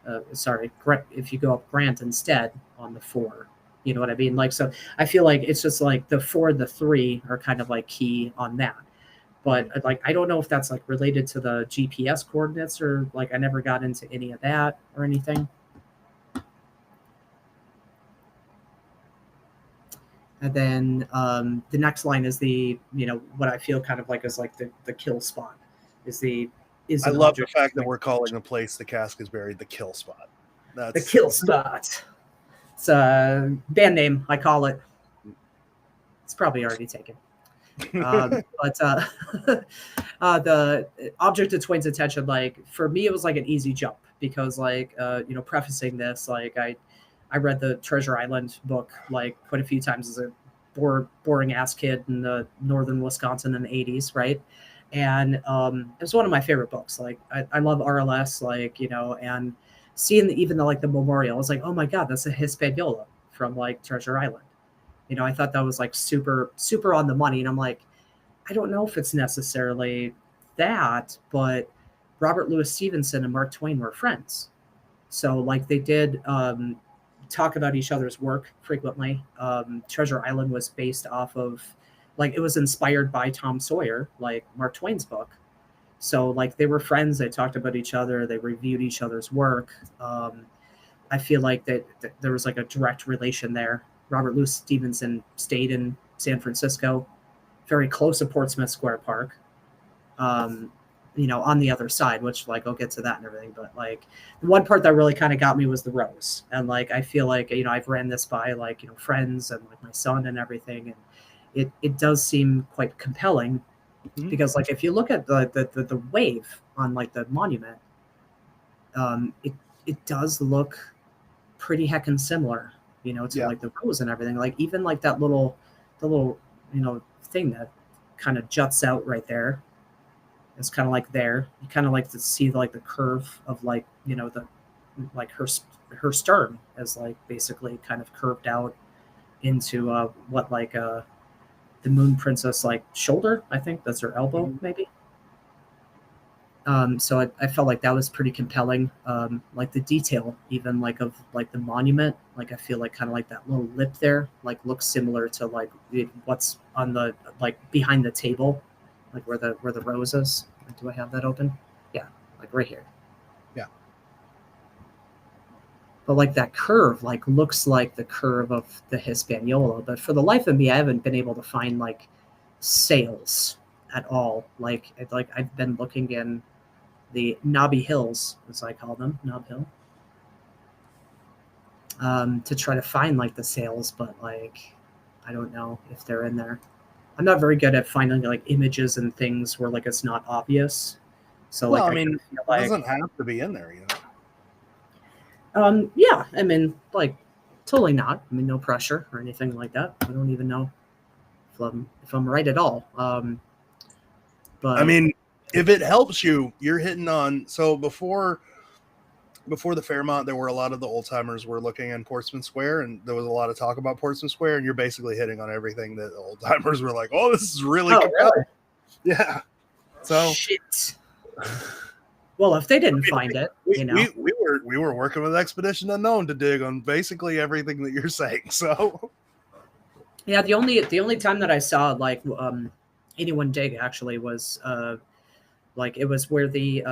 Speaker 2: if you go up Grant instead on the 4, you know what I mean? Like, so I feel like it's just like the 4, the 3 are kind of like key on that. But like, I don't know if that's like related to the GPS coordinates, or like I never got into any of that or anything. And then the next line is the, you know, what I feel kind of like is like the kill spot
Speaker 1: I love the fact that we're calling the place the cask is buried the kill spot.
Speaker 2: The kill spot. It's a band name, I call it. It's probably already taken. But the object of Twain's attention, like for me, it was like an easy jump because, like, you know, prefacing this, like I read the Treasure Island book like quite a few times as a boring ass kid in the northern Wisconsin in the 80s, right? And it was one of my favorite books. Like I love RLS, like, you know, and seeing even the memorial, I was like, oh my god, that's a Hispaniola from like Treasure Island. You know, I thought that was like super on the money, and I'm like, I don't know if it's necessarily that, but Robert Louis Stevenson and Mark Twain were friends, so like they did talk about each other's work frequently. Treasure Island was based off of, like, it was inspired by Tom Sawyer, like Mark Twain's book. So like they were friends, they talked about each other, they reviewed each other's work. I feel like that there was like a direct relation there. Robert Louis Stevenson stayed in San Francisco, very close to Portsmouth Square Park, you know, on the other side, which like I'll get to that and everything. But like the one part that really kind of got me was the rose. And like I feel like, you know, I've ran this by like, you know, friends and like my son and everything, and it does seem quite compelling. Mm-hmm. Because like if you look at the wave on like the monument, it does look pretty heckin' similar, you know, to like the rose and everything. Like even like the little, you know, thing that kind of juts out right there. It's kind of like there. You kind of like to see like the curve of like, you know, the like her stern is like basically kind of curved out into what like the Moon Princess like shoulder. I think that's her elbow, maybe. So I felt like that was pretty compelling. Like the detail, even like of like the monument, like I feel like kind of like that little lip there, like looks similar to like what's on the like behind the table, like where the rose is. Do I have that open? Yeah, like right here.
Speaker 1: Yeah.
Speaker 2: but like that curve like looks like the curve of the Hispaniola. But for the life of me, I haven't been able to find like sails at all. Like I've been looking in the Knobby Hills, as I call them, Knob Hill, to try to find like the sails, but like I don't know if they're in there. I'm not very good at finding like images and things where like it's not obvious. So
Speaker 1: Well,
Speaker 2: like
Speaker 1: I
Speaker 2: I
Speaker 1: mean,
Speaker 2: feel
Speaker 1: it
Speaker 2: like
Speaker 1: doesn't have to be in there, you know.
Speaker 2: yeah, I mean like totally not. I mean no pressure or anything like that. I don't even know if I'm right at all. But
Speaker 1: I mean, if it helps you, you're hitting on. So before the Fairmont, there were a lot of the old timers were looking in Portsmouth Square, and there was a lot of talk about Portsmouth Square, and you're basically hitting on everything that the old timers were like, "Oh, this is really compelling."
Speaker 2: really?
Speaker 1: Yeah. So
Speaker 2: shit. Well, if they didn't find it, you know,
Speaker 1: we were working with Expedition Unknown to dig on basically everything that you're saying. So
Speaker 2: yeah, the only time that I saw like anyone dig actually was like it was where the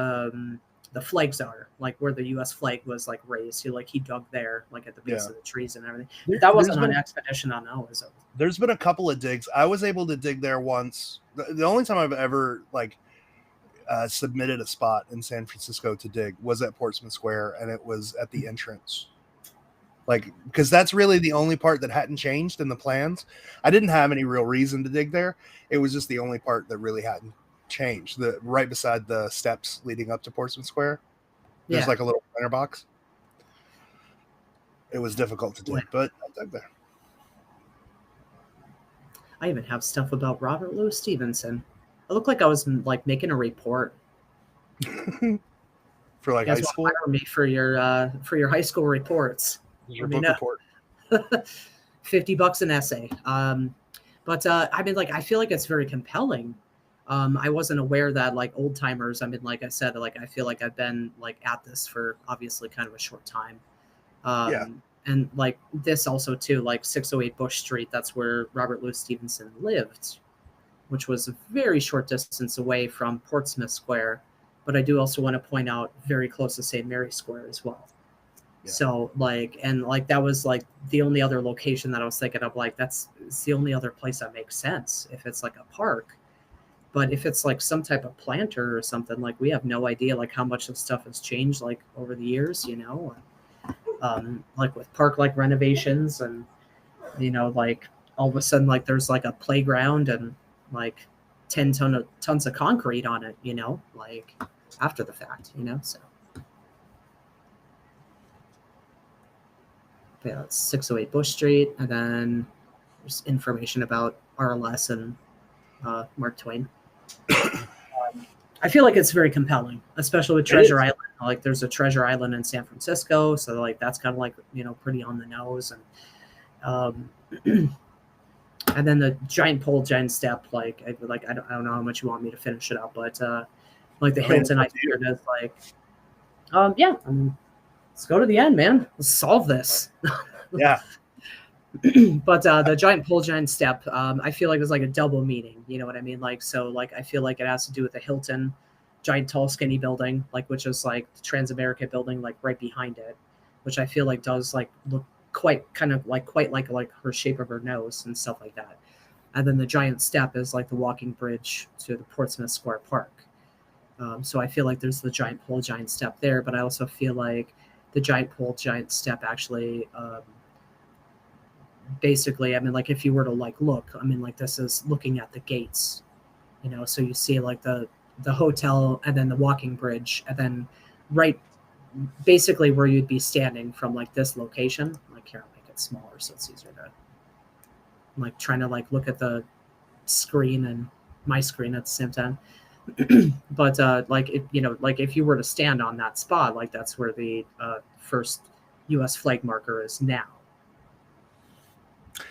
Speaker 2: flags are, like where the U.S. flag was like raised. He dug there, like at the base of the trees and everything. That wasn't on Expedition Unknown, was it?
Speaker 1: There's been a couple of digs. I was able to dig there once. The only time I've ever like submitted a spot in San Francisco to dig was at Portsmouth Square, and it was at the entrance. Like, because that's really the only part that hadn't changed in the plans. I didn't have any real reason to dig there. It was just the only part that really hadn't changed. The right beside the steps leading up to Portsmouth Square, there's like a little planter box. It was difficult to dig, but I dug there.
Speaker 2: I even have stuff about Robert Louis Stevenson. I look like I was like making a report
Speaker 1: for like high school.
Speaker 2: Hire me for your high school reports.
Speaker 1: Your book report.
Speaker 2: $50 an essay. But I mean, like, I feel like it's very compelling. I wasn't aware that like old timers. I mean, like I said, like I feel like I've been like at this for obviously kind of a short time. And like this also too, like 608 Bush Street. That's where Robert Louis Stevenson lived, which was a very short distance away from Portsmouth Square. But I do also want to point out very close to St. Mary's Square as well. Yeah. So like, and like, that was like the only other location that I was thinking of, like, it's the only other place that makes sense if it's like a park. But if it's like some type of planter or something, like we have no idea like how much of stuff has changed like over the years, you know, like with park like renovations and, you know, like all of a sudden like there's like a playground and like 10 tons of concrete on it, you know, like after the fact, you know, so. Yeah, it's 608 Bush Street, and then there's information about RLS and Mark Twain. I feel like it's very compelling, especially with Treasure Island. Like, there's a Treasure Island in San Francisco, so like that's kind of like, you know, pretty on the nose, and and then the giant pole, giant step. Like, I don't know how much you want me to finish it up, but like the Hilton, I figured is like, yeah. I mean, let's go to the end, man. Let's solve this.
Speaker 1: Yeah.
Speaker 2: But the giant pole, giant step, I feel like it's like a double meaning. You know what I mean? Like, so like, I feel like it has to do with the Hilton giant, tall, skinny building, like, which is like the Transamerica building, like right behind it, which I feel like does like look quite like her shape of her nose and stuff like that. And then the giant step is like the walking bridge to the Portsmouth Square Park. So I feel like there's the giant pole, giant step there, but I also feel like the giant pole, giant step actually, basically, I mean, like if you were to like look, I mean, like this is looking at the gates, you know, so you see like the hotel and then the walking bridge, and then right basically where you'd be standing from like this location. Like, here, I'll make it smaller so it's easier to, I'm like trying to like look at the screen and my screen at the same time. But like, if you know, like if you were to stand on that spot, like that's where the first U.S. flag marker is now.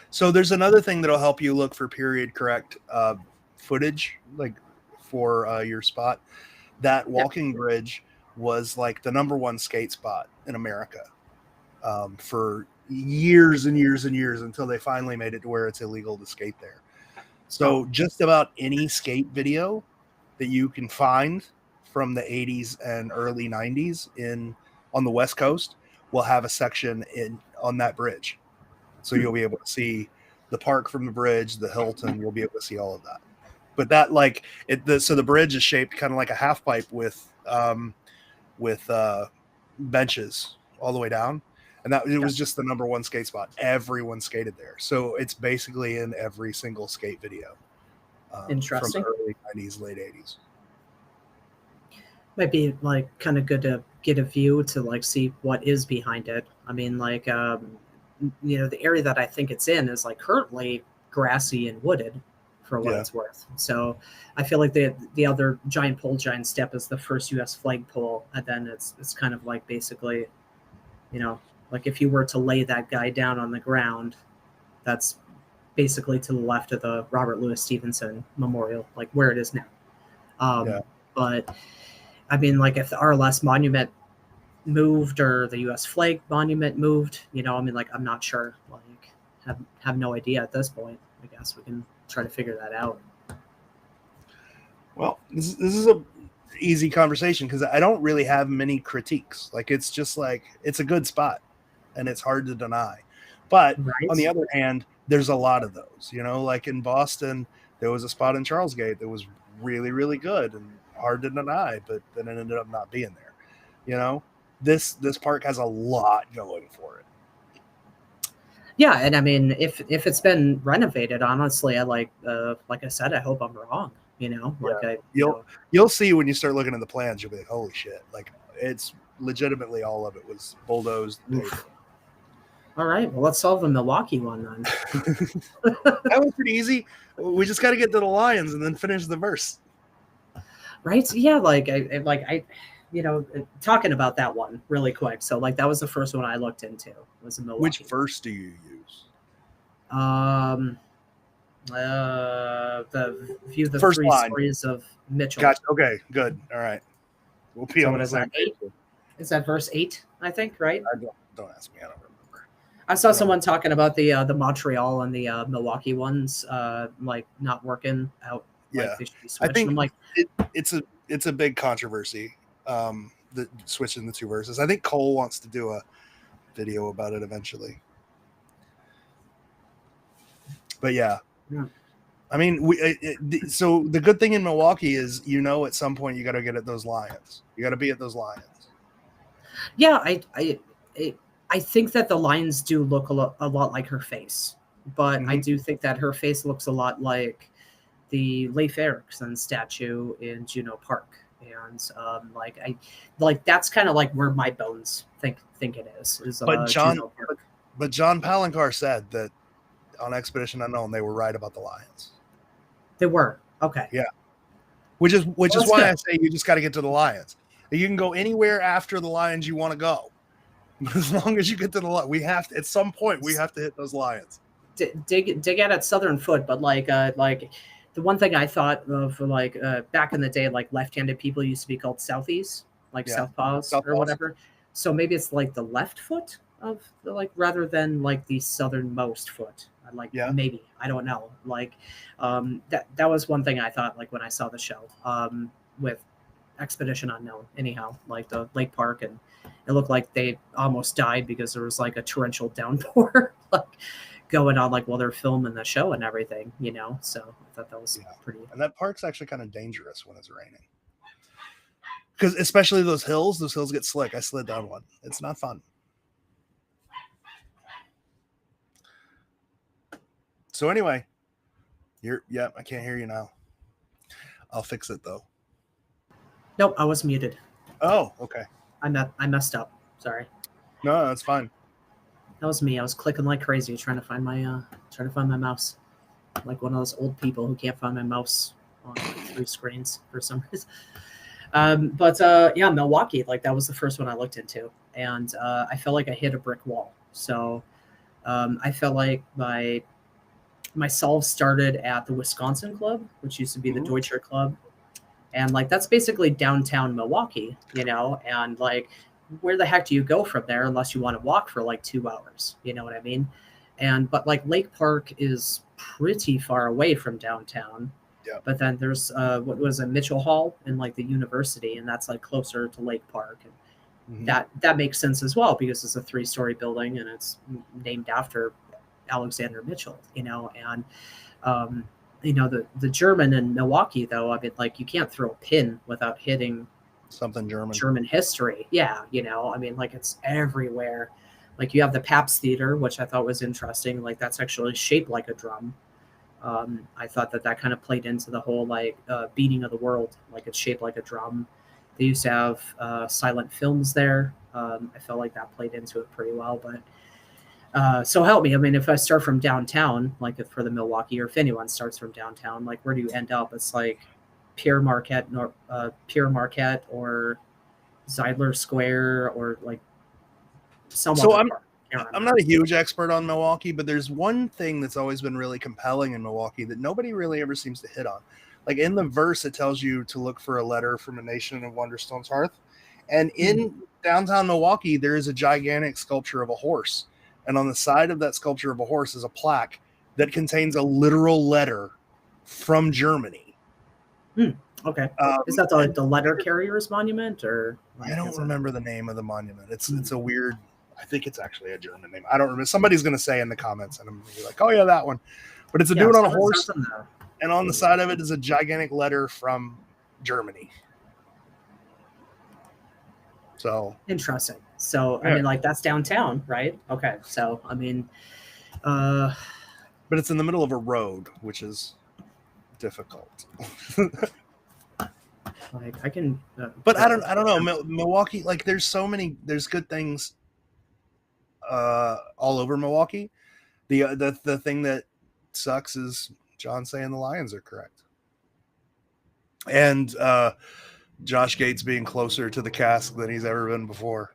Speaker 1: So there's another thing that'll help you look for period correct footage, like for your spot. That walking bridge was like the #1 skate spot in America for years and years and years, until they finally made it to where it's illegal to skate there. So just about any skate video that you can find from the 80s and early 90s on the West Coast will have a section on that bridge. So you'll be able to see the park from the bridge, the Hilton, you'll be able to see all of that. But that like so the bridge is shaped kind of like a half pipe with benches all the way down. And that it was just the number one skate spot. Everyone skated there. So it's basically in every single skate video.
Speaker 2: Interesting.
Speaker 1: From the early 90s, late 80s.
Speaker 2: Might be like kind of good to get a view to like see what is behind it. I mean, like, you know, the area that I think it's in is like currently grassy and wooded for what it's worth. So I feel like the other giant pole, giant step is the first U.S. flagpole. And then it's kind of like basically, you know, like if you were to lay that guy down on the ground, that's basically to the left of the Robert Louis Stevenson Memorial, like where it is now. But I mean, like if the RLS monument moved or the U.S. flag monument moved, you know, I mean, like I'm not sure. Like have no idea at this point. I guess we can try to figure that out.
Speaker 1: Well, this is a easy conversation because I don't really have many critiques. Like it's just like it's a good spot and it's hard to deny. But on the other hand, there's a lot of those, you know, like in Boston, there was a spot in Charlesgate that was really, really good and hard to deny, but then it ended up not being there. You know, this park has a lot going for it.
Speaker 2: Yeah, and I mean, if it's been renovated, honestly, I like I said, I hope I'm wrong. You know, like
Speaker 1: you'll see when you start looking at the plans, you'll be like, holy shit! Like it's legitimately all of it was bulldozed.
Speaker 2: All right, well, let's solve the Milwaukee one then.
Speaker 1: That was pretty easy. We just got to get to the Lions and then finish the verse.
Speaker 2: Right? Yeah, like I, you know, talking about that one really quick. So like that was the first one I looked into. Was a Milwaukee.
Speaker 1: Which verse do you use?
Speaker 2: The view the
Speaker 1: first
Speaker 2: three
Speaker 1: line.
Speaker 2: stories of Mitchell.
Speaker 1: Gotcha. Okay, good. All right. We'll be on the same page.
Speaker 2: Is that verse 8? I think, right?
Speaker 1: Don't ask me. I don't remember.
Speaker 2: I saw someone talking about the Montreal and the Milwaukee ones, like not working out.
Speaker 1: Yeah,
Speaker 2: like they should be switched.
Speaker 1: I think
Speaker 2: I'm like,
Speaker 1: it's a big controversy. The switching the two verses. I think Cole wants to do a video about it eventually. But yeah. I mean, so the good thing in Milwaukee is, you know, at some point you got to get at those Lions. You got to be at those Lions.
Speaker 2: Yeah, I think that the Lions do look a lot like her face, but I do think that her face looks a lot like the Leif Erikson statue in Juneau Park, and like that's kind of like where my bones think it is.
Speaker 1: But John Palancar said that on Expedition Unknown they were right about the Lions.
Speaker 2: They were okay.
Speaker 1: Yeah, which is why I say you just got to get to the Lions. You can go anywhere after the Lions you want to go, but as long as you get to the Lions, we have to at some point we have to hit those Lions.
Speaker 2: Dig at Southern Foot, but like the one thing I thought of, like back in the day, like left-handed people used to be called Southies, like Southpaws or whatever. So maybe it's like the left foot of the, like, rather than like the southernmost foot. Maybe, I don't know. Like that was one thing I thought, like when I saw the show with Expedition Unknown. Anyhow, like the Lake Park, and it looked like they almost died because there was like a torrential downpour like going on, like while they're filming the show and everything, you know. So I thought that was pretty.
Speaker 1: And that park's actually kind of dangerous when it's raining, because especially those hills get slick. I slid down one. It's not fun. So anyway, I can't hear you now. I'll fix it though.
Speaker 2: Nope, I was muted.
Speaker 1: Oh, okay.
Speaker 2: I messed up. Sorry.
Speaker 1: No, that's fine.
Speaker 2: That was me. I was clicking like crazy trying to find my mouse, like one of those old people who can't find my mouse on like 3 screens for some reason. Milwaukee, like that was the first one I looked into, and I felt like I hit a brick wall. So I felt like my solve started at the Wisconsin Club, which used to be the Deutscher Club. And like, that's basically downtown Milwaukee, you know, and like, where the heck do you go from there unless you want to walk for like 2 hours? You know what I mean? But like Lake Park is pretty far away from downtown.
Speaker 1: Yeah.
Speaker 2: But then there's what was a Mitchell Hall in like the university, and that's like closer to Lake Park. And that makes sense as well, because it's a 3-story building and it's named after Alexander Mitchell, and the German in Milwaukee, though, I mean, like, you can't throw a pin without hitting
Speaker 1: something
Speaker 2: German history. Yeah, I mean, like, it's everywhere. Like, you have the Pabst Theater, which I thought was interesting. Like, that's actually shaped like a drum. I thought that kind of played into the whole, like, beating of the world. Like, it's shaped like a drum. They used to have silent films there. I felt like that played into it pretty well. But so help me. I mean, if I start from downtown, like for the Milwaukee, or if anyone starts from downtown, like, where do you end up? It's like Pierre Marquette, or Zeidler Square, or like some
Speaker 1: So
Speaker 2: other park.
Speaker 1: I'm not a huge expert on Milwaukee, but there's one thing that's always been really compelling in Milwaukee that nobody really ever seems to hit on. Like, in the verse, it tells you to look for a letter from a nation of Wonderstone's hearth. And in downtown Milwaukee, there is a gigantic sculpture of a horse. And on the side of that sculpture of a horse is a plaque that contains a literal letter from Germany.
Speaker 2: Okay. Is that the letter carriers monument, or?
Speaker 1: I don't remember the name of the monument. It's a weird, I think it's actually a German name. I don't remember. Somebody's going to say in the comments, and I'm going to be like, oh yeah, that one. But it's a dude on a horse, and on the side of it is a gigantic letter from Germany. So
Speaker 2: interesting. So, I mean, like, that's downtown, right? Okay. So, I mean,
Speaker 1: but it's in the middle of a road, which is difficult.
Speaker 2: Like, I can,
Speaker 1: but I don't know. Milwaukee, like, there's good things all over Milwaukee. The thing that sucks is John saying the Lions are correct, and Josh Gates being closer to the cask than he's ever been before.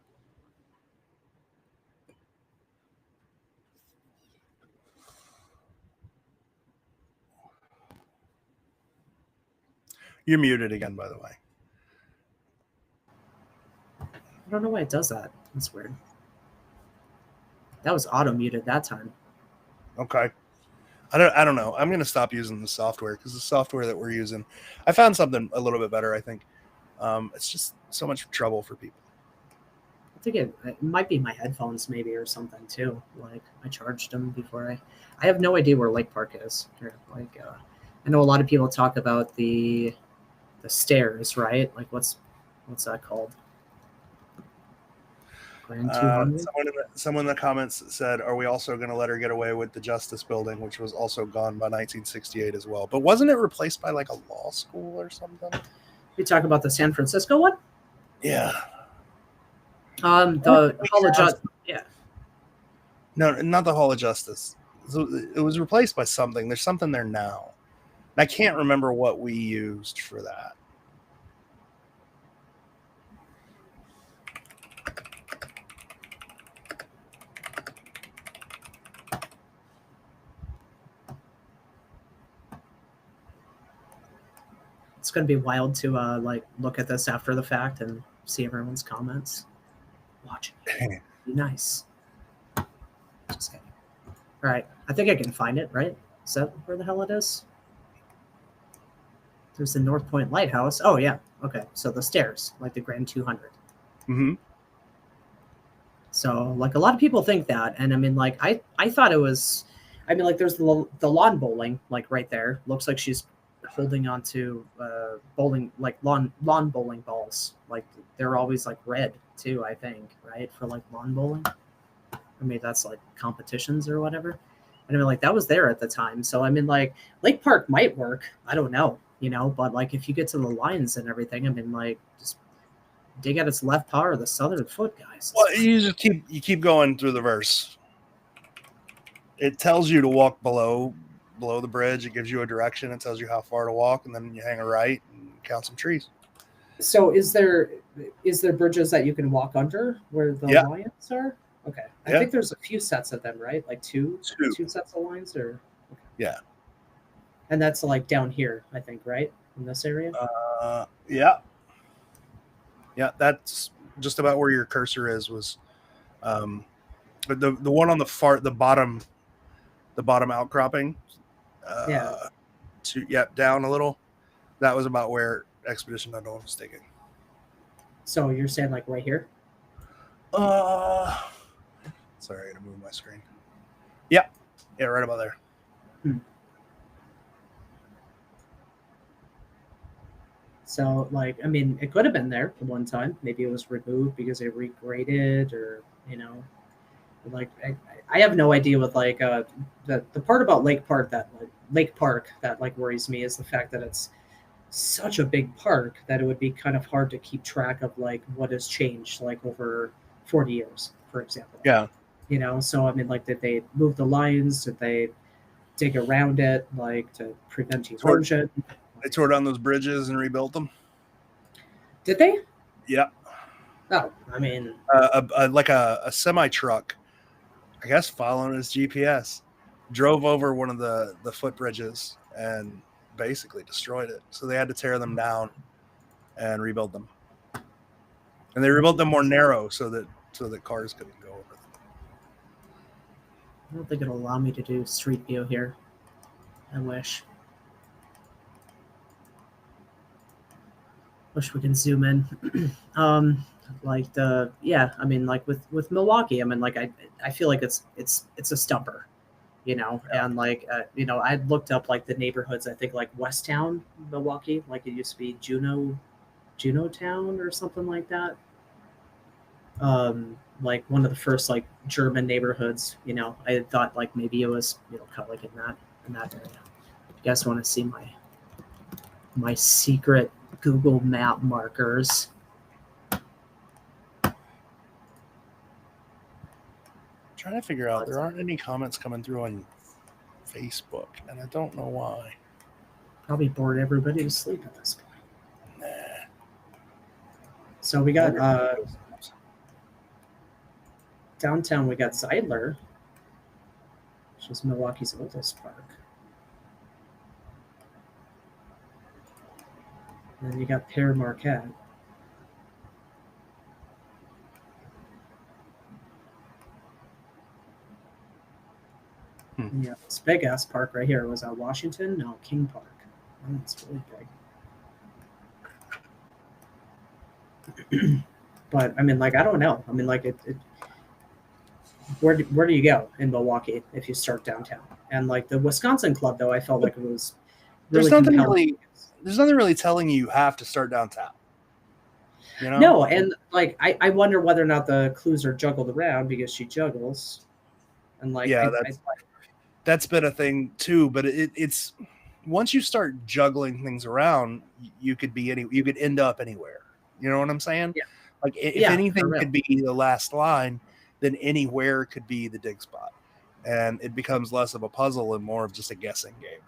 Speaker 1: You're muted again, by the way.
Speaker 2: I don't know why it does that. That's weird. That was auto muted that time.
Speaker 1: Okay. I don't know. I'm going to stop using the software, because the software that we're using, I found something a little bit better, I think. It's just so much trouble for people.
Speaker 2: I think it might be my headphones, maybe, or something too. Like, I charged them before I have no idea where Lake Park is. Like, I know a lot of people talk about the stairs, right? Like, what's that called?
Speaker 1: Someone in the comments said, are we also going to let her get away with the Justice Building, which was also gone by 1968 as well? But wasn't it replaced by, like, a law school or something?
Speaker 2: You talk about the San Francisco one?
Speaker 1: Yeah.
Speaker 2: The Hall of Justice. Yeah.
Speaker 1: No, not the Hall of Justice. It was replaced by something. There's something there now. And I can't remember what we used for that.
Speaker 2: It's going to be wild to like, look at this after the fact and see everyone's comments. Watch it. Be nice. Just kidding. All right. I think I can find it, right? Is that where the hell it is? There's the North Point Lighthouse. Oh, yeah. Okay. So the stairs, like the Grand 200.
Speaker 1: Mm-hmm.
Speaker 2: So, like, a lot of people think that. And I mean, like, I thought it was, I mean, like, there's the lawn bowling, like, right there. Looks like she's holding on to bowling, like lawn bowling balls. Like, they're always, like, red too, I think, right? For, like, lawn bowling. I mean, that's like competitions or whatever. And I mean, like, that was there at the time. So, I mean, like, Lake Park might work. I don't know, but like, if you get to the lines and everything, I mean, like, just dig at its left paw or the southern foot, guys.
Speaker 1: Well, you just keep going through the verse. It tells you to walk below the bridge. It gives you a direction. It tells you how far to walk, and then you hang a right and count some trees. So
Speaker 2: is there bridges that you can walk under where the lions are? Okay. I think there's a few sets of them, right? Like two sets of lines, or okay.
Speaker 1: Yeah.
Speaker 2: And that's like down here, I think, right? In this area?
Speaker 1: Yeah. Yeah, that's just about where your cursor was but the one on the bottom outcropping down a little, that was about where Expedition Unknown was taken.
Speaker 2: So you're saying, like, right here?
Speaker 1: Sorry, I gotta move my screen. Yeah, right about there.
Speaker 2: So, like, I mean, it could have been there at one time. Maybe it was removed because they regraded, or like I have no idea with like the part about Lake Park that like worries me is the fact that it's such a big park that it would be kind of hard to keep track of like what has changed like over 40 years, for example.
Speaker 1: Yeah.
Speaker 2: So I mean, like, did they move the lines? Did they dig around it, like, to prevent erosion?
Speaker 1: They tore down those bridges and rebuilt them.
Speaker 2: Did they?
Speaker 1: Yeah.
Speaker 2: Oh, I mean,
Speaker 1: like a semi truck, I guess, following his GPS, drove over one of the footbridges and basically destroyed it. So they had to tear them down and rebuild them. And they rebuilt them more narrow so that cars couldn't go over them.
Speaker 2: I don't think it'll allow me to do street view here. I wish. Wish we can zoom in. Like I mean, like with Milwaukee, I mean, like I feel like it's a stumper, and like I looked up like the neighborhoods. I think like Westtown, Milwaukee, like it used to be Juno Town or something like that. Like one of the first like German neighborhoods. I thought like maybe it was kind of like in that area. You guys want to see my secret Google Map markers?
Speaker 1: I'm trying to figure out, there aren't any comments coming through on Facebook, and I don't know why.
Speaker 2: Probably bored everybody to sleep at this point.
Speaker 1: Nah.
Speaker 2: So we got downtown. We got Zeidler, which is Milwaukee's oldest park. And then you got Pere Marquette. Yeah, this big ass park right here was at Washington. No, King Park. Oh, it's really big. But I mean, like, I don't know. I mean, like, where do you go in Milwaukee if you start downtown? And like the Wisconsin Club, though, I felt like it was really compelling.
Speaker 1: There's nothing really telling you have to start downtown.
Speaker 2: No, and like I wonder whether or not the clues are juggled around because she juggles, and like
Speaker 1: that's been a thing too. But it's once you start juggling things around, you could end up anywhere. You know what I'm saying?
Speaker 2: Yeah.
Speaker 1: Like if anything could be the last line, then anywhere could be the dig spot, and it becomes less of a puzzle and more of just a guessing game.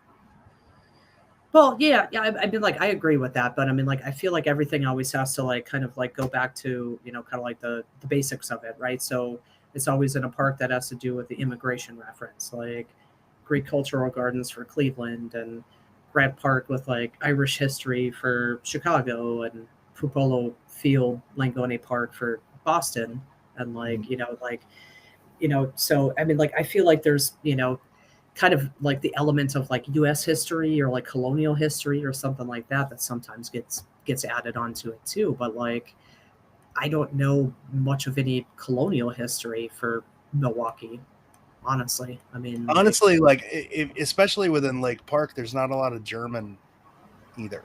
Speaker 2: Well, yeah. I mean, like, I agree with that, but I mean, like, I feel like everything always has to like kind of like go back to kind of like the basics of it, right? So it's always in a park that has to do with the immigration reference, like Greek cultural gardens for Cleveland, and Grant Park with like Irish history for Chicago, and Pupolo Field, Langone Park for Boston, and like so I mean, like, I feel like there's kind of like the element of like U.S. history or like colonial history or something like that sometimes gets added onto it too. But like, I don't know much of any colonial history for Milwaukee, honestly. I mean,
Speaker 1: especially within Lake Park, there's not a lot of German either.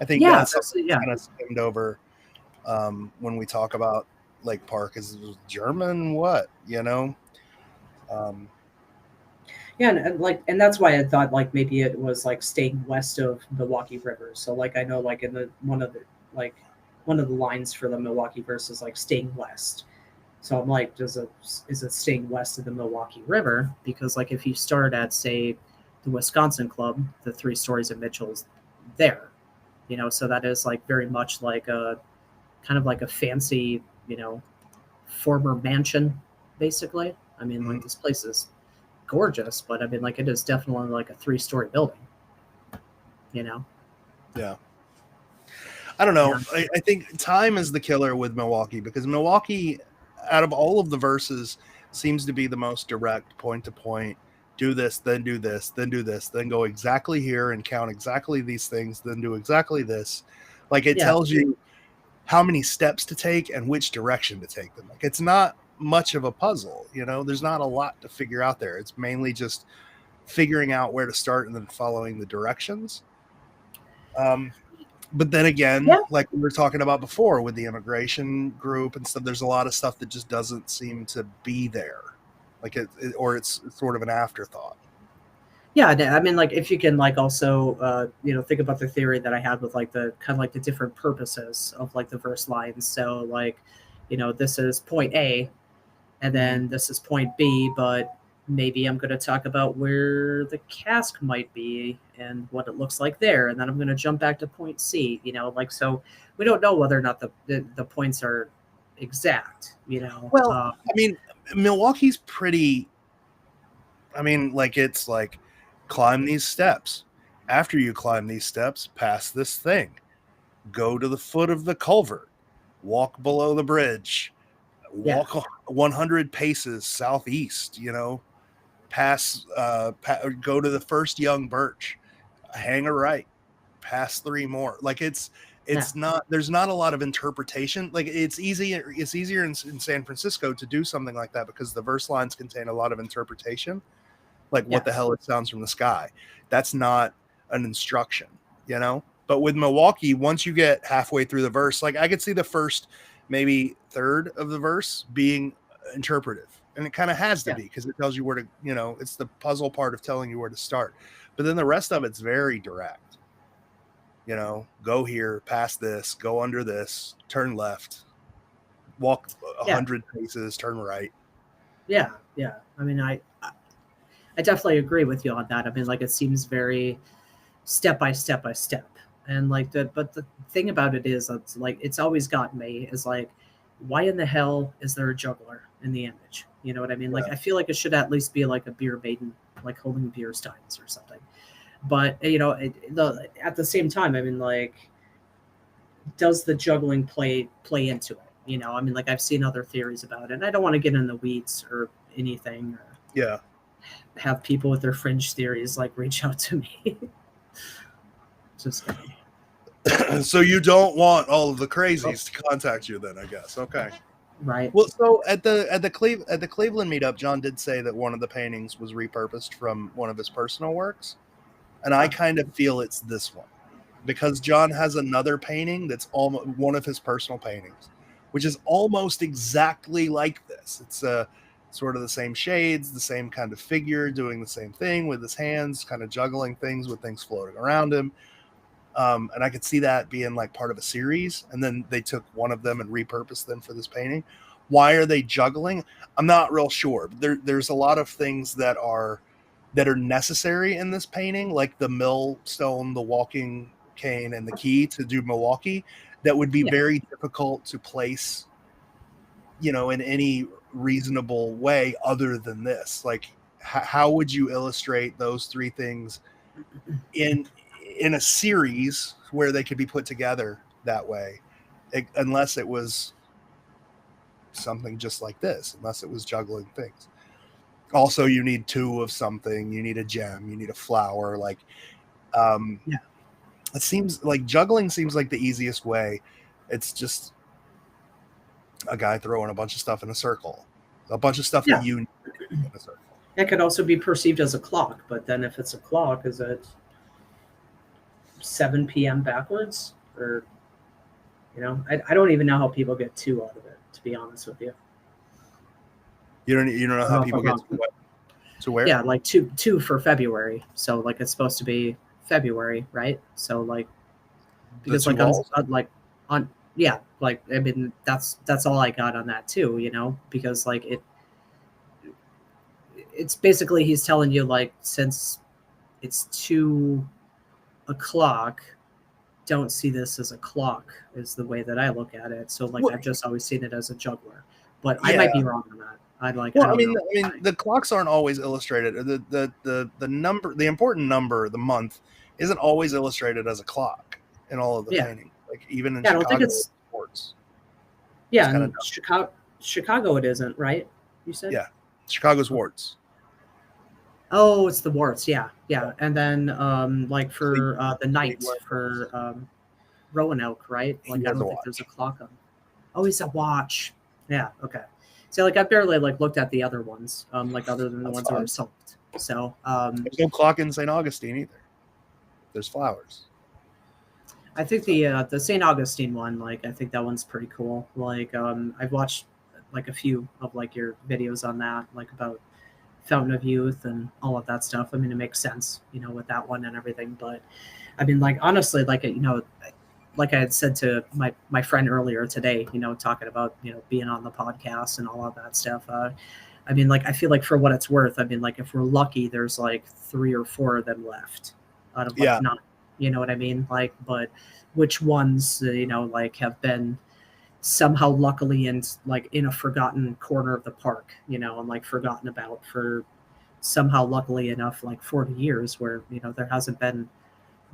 Speaker 1: I think
Speaker 2: that's
Speaker 1: kind of skimmed over when we talk about Lake Park. Is German what?
Speaker 2: Yeah, and that's why I thought like maybe it was like staying west of Milwaukee River. So like I know like in one of the lines for the Milwaukee verse is like staying west. So I'm like, is it staying west of the Milwaukee River? Because like if you start at say the Wisconsin Club, the 3 stories of Mitchell's there, so that is like very much like a kind of like a fancy, former mansion, basically. I mean, like this place is gorgeous, but I mean, like, it is definitely like a 3-story building,
Speaker 1: Yeah. I don't know.
Speaker 2: Yeah.
Speaker 1: I think time is the killer with Milwaukee, because Milwaukee, out of all of the verses, seems to be the most direct, point to point. Do this, then do this, then do this, then go exactly here and count exactly these things, then do exactly this. Like it tells you how many steps to take and which direction to take them. Like, it's not much of a puzzle, you know, there's not a lot to figure out there. It's mainly just figuring out where to start and then following the directions. But then again,
Speaker 2: Yeah.
Speaker 1: like we were talking about before with the immigration group and stuff, there's a lot of stuff that just doesn't seem to be there. Like or it's sort of an afterthought.
Speaker 2: Yeah, I mean, like if you can like also think about the theory that I had with like the kind of like the different purposes of like the verse lines. So like, this is point A, and then this is point B, but maybe I'm going to talk about where the cask might be and what it looks like there, and then I'm going to jump back to point C. Like, so we don't know whether or not the points are exact.
Speaker 1: Well, I mean, Milwaukee's pretty. I mean, like it's like climb these steps. After you climb these steps, pass this thing. Go to the foot of the culvert. Walk below the bridge. Walk 100 paces southeast. Pass. Go to the first young birch. Hang a right. Pass 3 more. Like it's not. There's not a lot of interpretation. Like it's easier in San Francisco to do something like that because the verse lines contain a lot of interpretation. Like what the hell it sounds from the sky. That's not an instruction, But with Milwaukee, once you get halfway through the verse, like I could see the first maybe third of the verse being interpretive. And it kind of has to be because it tells you where to, it's the puzzle part of telling you where to start. But then the rest of it's very direct. Go here, pass this, go under this, turn left, walk 100 paces, turn right.
Speaker 2: Yeah. I mean, I definitely agree with you on that. I mean, like it seems very step by step by step, and like but the thing about it is, it's like it's always gotten me is like, why in the hell is there a juggler in the image? You know what I mean? Like I feel like it should at least be like a beer maiden, like holding beer steins or something. But at the same time, I mean, like, does the juggling play into it? I mean, like I've seen other theories about it, and I don't want to get in the weeds or anything. Or, have people with their fringe theories like reach out to me. Just kidding.
Speaker 1: So you don't want all of the crazies to contact you then, I guess. Okay.
Speaker 2: Right.
Speaker 1: Well, so at the Cleveland meetup, John did say that one of the paintings was repurposed from one of his personal works. And I kind of feel it's this one because John has another painting that's almost one of his personal paintings, which is almost exactly like this. It's sort of the same shades, the same kind of figure, doing the same thing with his hands, kind of juggling things with things floating around him. And I could see that being like part of a series. And then they took one of them and repurposed them for this painting. Why are they juggling? I'm not real sure. There's a lot of things that are necessary in this painting, like the millstone, the walking cane, and the key to do Milwaukee, that would be very difficult to place, in any reasonable way other than this. Like how would you illustrate those 3 things in a series where they could be put together that way, unless it was something just like this, unless it was juggling things. Also, you need 2 of something, you need a gem, you need a flower. Like it seems like juggling seems like the easiest way. It's just a guy throwing a bunch of stuff in a circle, a bunch of stuff that you need in a circle.
Speaker 2: That could also be perceived as a clock, but then if it's a clock, is it 7 p.m. backwards? Or I don't even know how people get 2 out of it, to be honest with you.
Speaker 1: You don't know how people get to where?
Speaker 2: Yeah, like two for February. So like it's supposed to be February, right? So like because like on like I mean that's all I got on that too, because like it's basically he's telling you like since it's 2 o'clock, don't see this as a clock is the way that I look at it. So like I've just always seen it as a juggler, but I might be wrong on that. I mean,
Speaker 1: the clocks aren't always illustrated. The number, the important number, the month, isn't always illustrated as a clock in all of the paintings. Like even in Chicago, I don't think it's sports.
Speaker 2: Yeah, in Chicago it isn't, right? You said
Speaker 1: Chicago's warts.
Speaker 2: Oh, it's the warts, yeah. And then like for the night for Roanoke, right?
Speaker 1: He
Speaker 2: Like I
Speaker 1: has a
Speaker 2: don't think there's a
Speaker 1: watch.
Speaker 2: clock on. Oh, he's a watch. Yeah. Okay. So like I barely like looked at the other ones, like other than the
Speaker 1: That's
Speaker 2: ones that were
Speaker 1: fine.
Speaker 2: sold. So
Speaker 1: There's no clock in St. Augustine either. There's flowers.
Speaker 2: I think
Speaker 1: So
Speaker 2: the St. Augustine one, like I think that one's pretty cool. Like I've watched like a few of like your videos on that, like about Fountain of Youth and all of that stuff. I mean, it makes sense, you know, with that one and everything. But I mean, like honestly, like you know, like I had said to my friend earlier today, you know, talking about you know being on the podcast and all of that stuff. I mean, like I feel like for what it's worth, I mean, like if we're lucky, there's like 3 or 4 of them left out of like
Speaker 1: yeah,
Speaker 2: 9. You know what I mean? Like, but which ones, you know, like have been somehow luckily in like in a forgotten corner of the park, you know, and like forgotten about for somehow luckily enough like 40 years where you know there hasn't been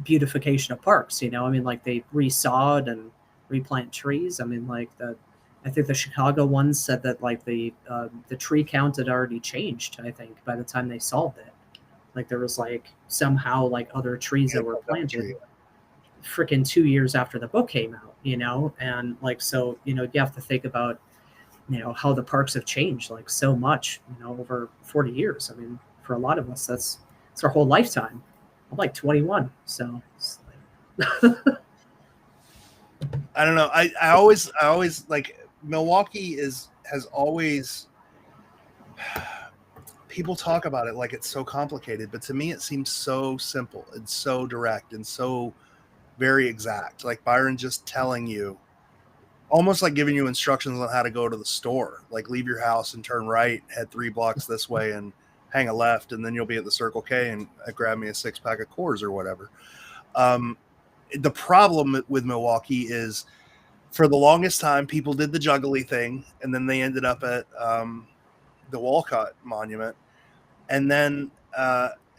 Speaker 2: beautification of parks, you know. I mean like they resawed and replant trees. I mean like I think the Chicago ones said that like the tree count had already changed, I think, by the time they solved it. Like there was like somehow like other trees
Speaker 1: yeah,
Speaker 2: that were
Speaker 1: cut down the
Speaker 2: planted
Speaker 1: tree.
Speaker 2: freaking 2 years after the book came out, you know. And like so you know you have to think about you know how the parks have changed like so much, you know, over 40 years. I mean for a lot of us that's it's our whole lifetime. I'm like 21, so it's like,
Speaker 1: I don't know. I always like Milwaukee has always people talk about it like it's so complicated, but to me it seems so simple and so direct and so very exact. Like Byron just telling you, almost like giving you instructions on how to go to the store. Like leave your house and turn right, head 3 blocks this way, and hang a left, and then you'll be at the Circle K and grab me a 6-pack of Coors or whatever. The problem with Milwaukee is, for the longest time, people did the juggly thing, and then they ended up at the Walcott Monument, and then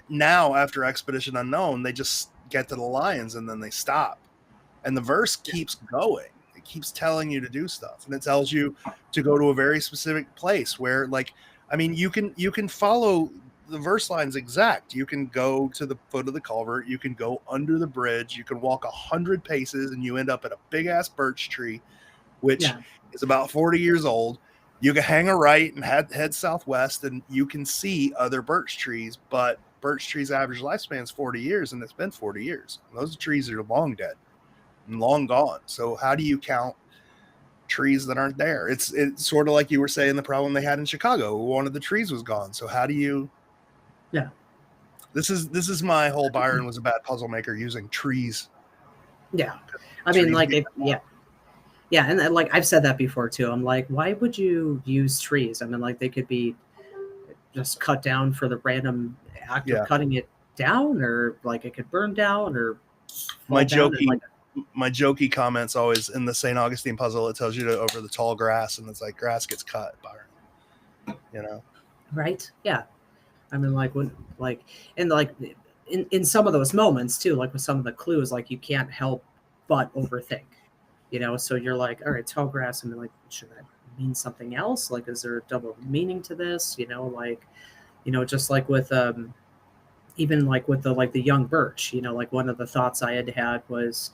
Speaker 1: now after Expedition Unknown, they just get to the Lions and then they stop, and the verse
Speaker 2: yeah,
Speaker 1: keeps going. It keeps telling you to do stuff, and it tells you to go to a very specific place where, like, I mean, you can follow the verse lines exact. You can go to the foot of the culvert, you can go under the bridge, you can walk 100 paces and you end up at a big ass birch tree, which
Speaker 2: yeah,
Speaker 1: is about 40 years old. You can hang a right and head southwest, and you can see other birch trees, but birch trees' average lifespan is 40 years, and it's been 40 years. And those trees are long dead and long gone. So how do you count trees that aren't there? It's sort of like you were saying the problem they had in Chicago. One of the trees was gone. So how do you?
Speaker 2: yeah,
Speaker 1: This is my whole Byron was a bad puzzle maker using trees.
Speaker 2: yeah. I mean
Speaker 1: Trees
Speaker 2: like
Speaker 1: get
Speaker 2: it, yeah, yeah. And then, like I've said that before too. I'm like, why would you use trees? I mean like they could be just cut down for the random act of
Speaker 1: yeah.
Speaker 2: cutting it down, or like it could burn down or
Speaker 1: My
Speaker 2: fall down and like
Speaker 1: jokey my jokey comments always in the St. Augustine puzzle. It tells you to over the tall grass, and it's like grass gets cut, Byron. You know.
Speaker 2: right, yeah. I mean like when like and like in some of those moments too, like with some of the clues, like you can't help but overthink, you know. So you're like, all right, tall grass. I mean like should that mean something else? Like is there a double meaning to this, you know? Like you know just like with even like with the young birch, you know, like one of the thoughts I had was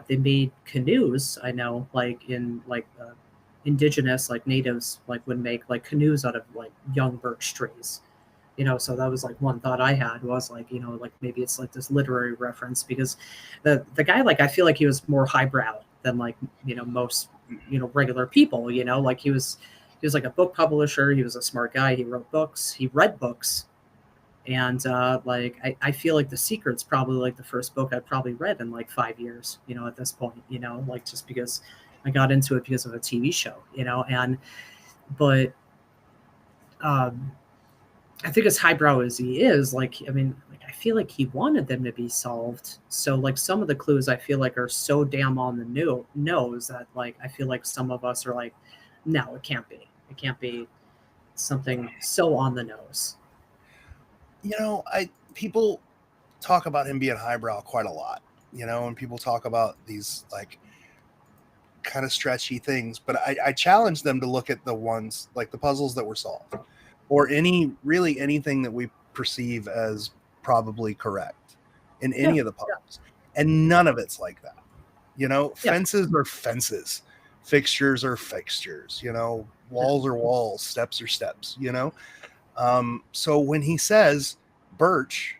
Speaker 2: they made canoes. I know, like in like indigenous like natives like would make like canoes out of like young birch trees. You know, so that was like one thought I had was like you know like maybe it's like this literary reference because the guy like I feel like he was more highbrow than like you know most you know regular people. You know, like he was like a book publisher. He was a smart guy. He wrote books. He read books and like I feel like The Secret's probably like the first book I've probably read in like 5 years, you know, at this point, you know, like just because I got into it because of a TV show, you know. And but um I think as highbrow as he is, like I mean, like I feel like he wanted them to be solved. So like some of the clues I feel like are so damn on the nose that like I feel like some of us are like, no, it can't be. It can't be something so on the nose.
Speaker 1: You know, I people talk about him being highbrow quite a lot. You know, and people talk about these like kind of stretchy things, but I challenge them to look at the ones like the puzzles that were solved, or anything that we perceive as probably correct in
Speaker 2: Yeah.
Speaker 1: any of the puzzles, and none of it's like that. You know,
Speaker 2: Yeah.
Speaker 1: fences are fences, fixtures are fixtures, you know, walls are walls, steps are steps, you know. So when he says birch,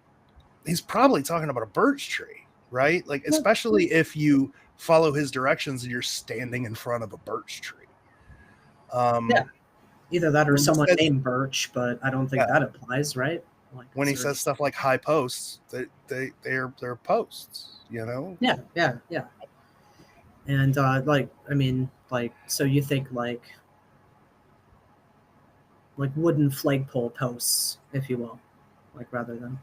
Speaker 1: he's probably talking about a birch tree, right? Like, especially if you follow his directions and you're standing in front of a birch tree.
Speaker 2: Yeah. Either that or
Speaker 1: When he
Speaker 2: someone
Speaker 1: says,
Speaker 2: named Birch, but I don't think
Speaker 1: yeah,
Speaker 2: that applies, right? Like,
Speaker 1: when he says stuff like high posts, they're posts, you know.
Speaker 2: yeah, yeah, yeah. And like, I mean, like, so you think like wooden flagpole posts, if you will, like rather than.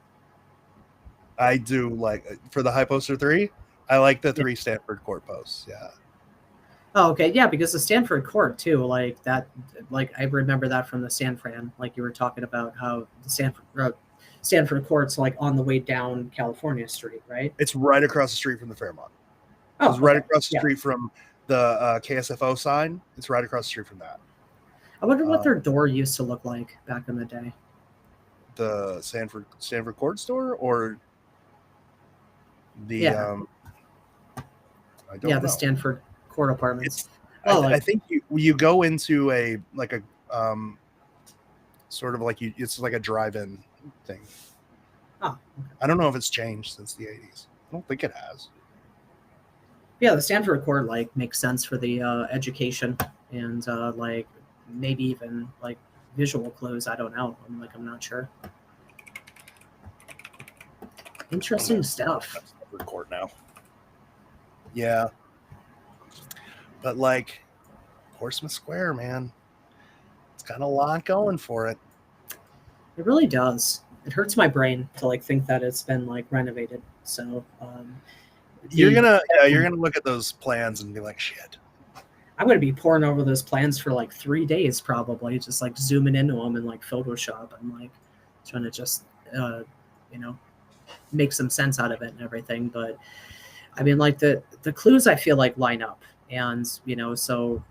Speaker 1: I do like for the high poster 3. I like the
Speaker 2: Yeah.
Speaker 1: 3 Stanford court posts. Yeah.
Speaker 2: Oh, okay, yeah, because the Stanford court too, like that, like I remember that from the San Fran, like you were talking about how the Stanford court's like on the way down California Street, right?
Speaker 1: It's right across the street from the Fairmont. So
Speaker 2: Oh,
Speaker 1: it's right
Speaker 2: okay,
Speaker 1: across the
Speaker 2: yeah.
Speaker 1: street from the KSFO sign. It's right across the street from that.
Speaker 2: I wonder what their door used to look like back in the day.
Speaker 1: The Stanford Court store or the
Speaker 2: Yeah,
Speaker 1: I don't
Speaker 2: yeah,
Speaker 1: know.
Speaker 2: the Stanford court apartments.
Speaker 1: It's
Speaker 2: Oh,
Speaker 1: I think you go into a like a sort of like it's like a drive-in thing.
Speaker 2: oh, okay.
Speaker 1: I don't know if it's changed since the 80s. I don't think it has.
Speaker 2: Yeah, the Stanford court like makes sense for the education and like maybe even like visual clues. I don't know. I'm not sure. Interesting stuff.
Speaker 1: Stanford Court now. Yeah. But like Portsmouth Square, man, it's got a lot going for it.
Speaker 2: It really does. It hurts my brain to like think that it's been like renovated. So
Speaker 1: You're gonna look at those plans and be like, shit.
Speaker 2: I'm gonna be poring over those plans for like 3 days probably, just like zooming into them in like Photoshop and like trying to just you know make some sense out of it and everything. But I mean, like the clues I feel like line up, and so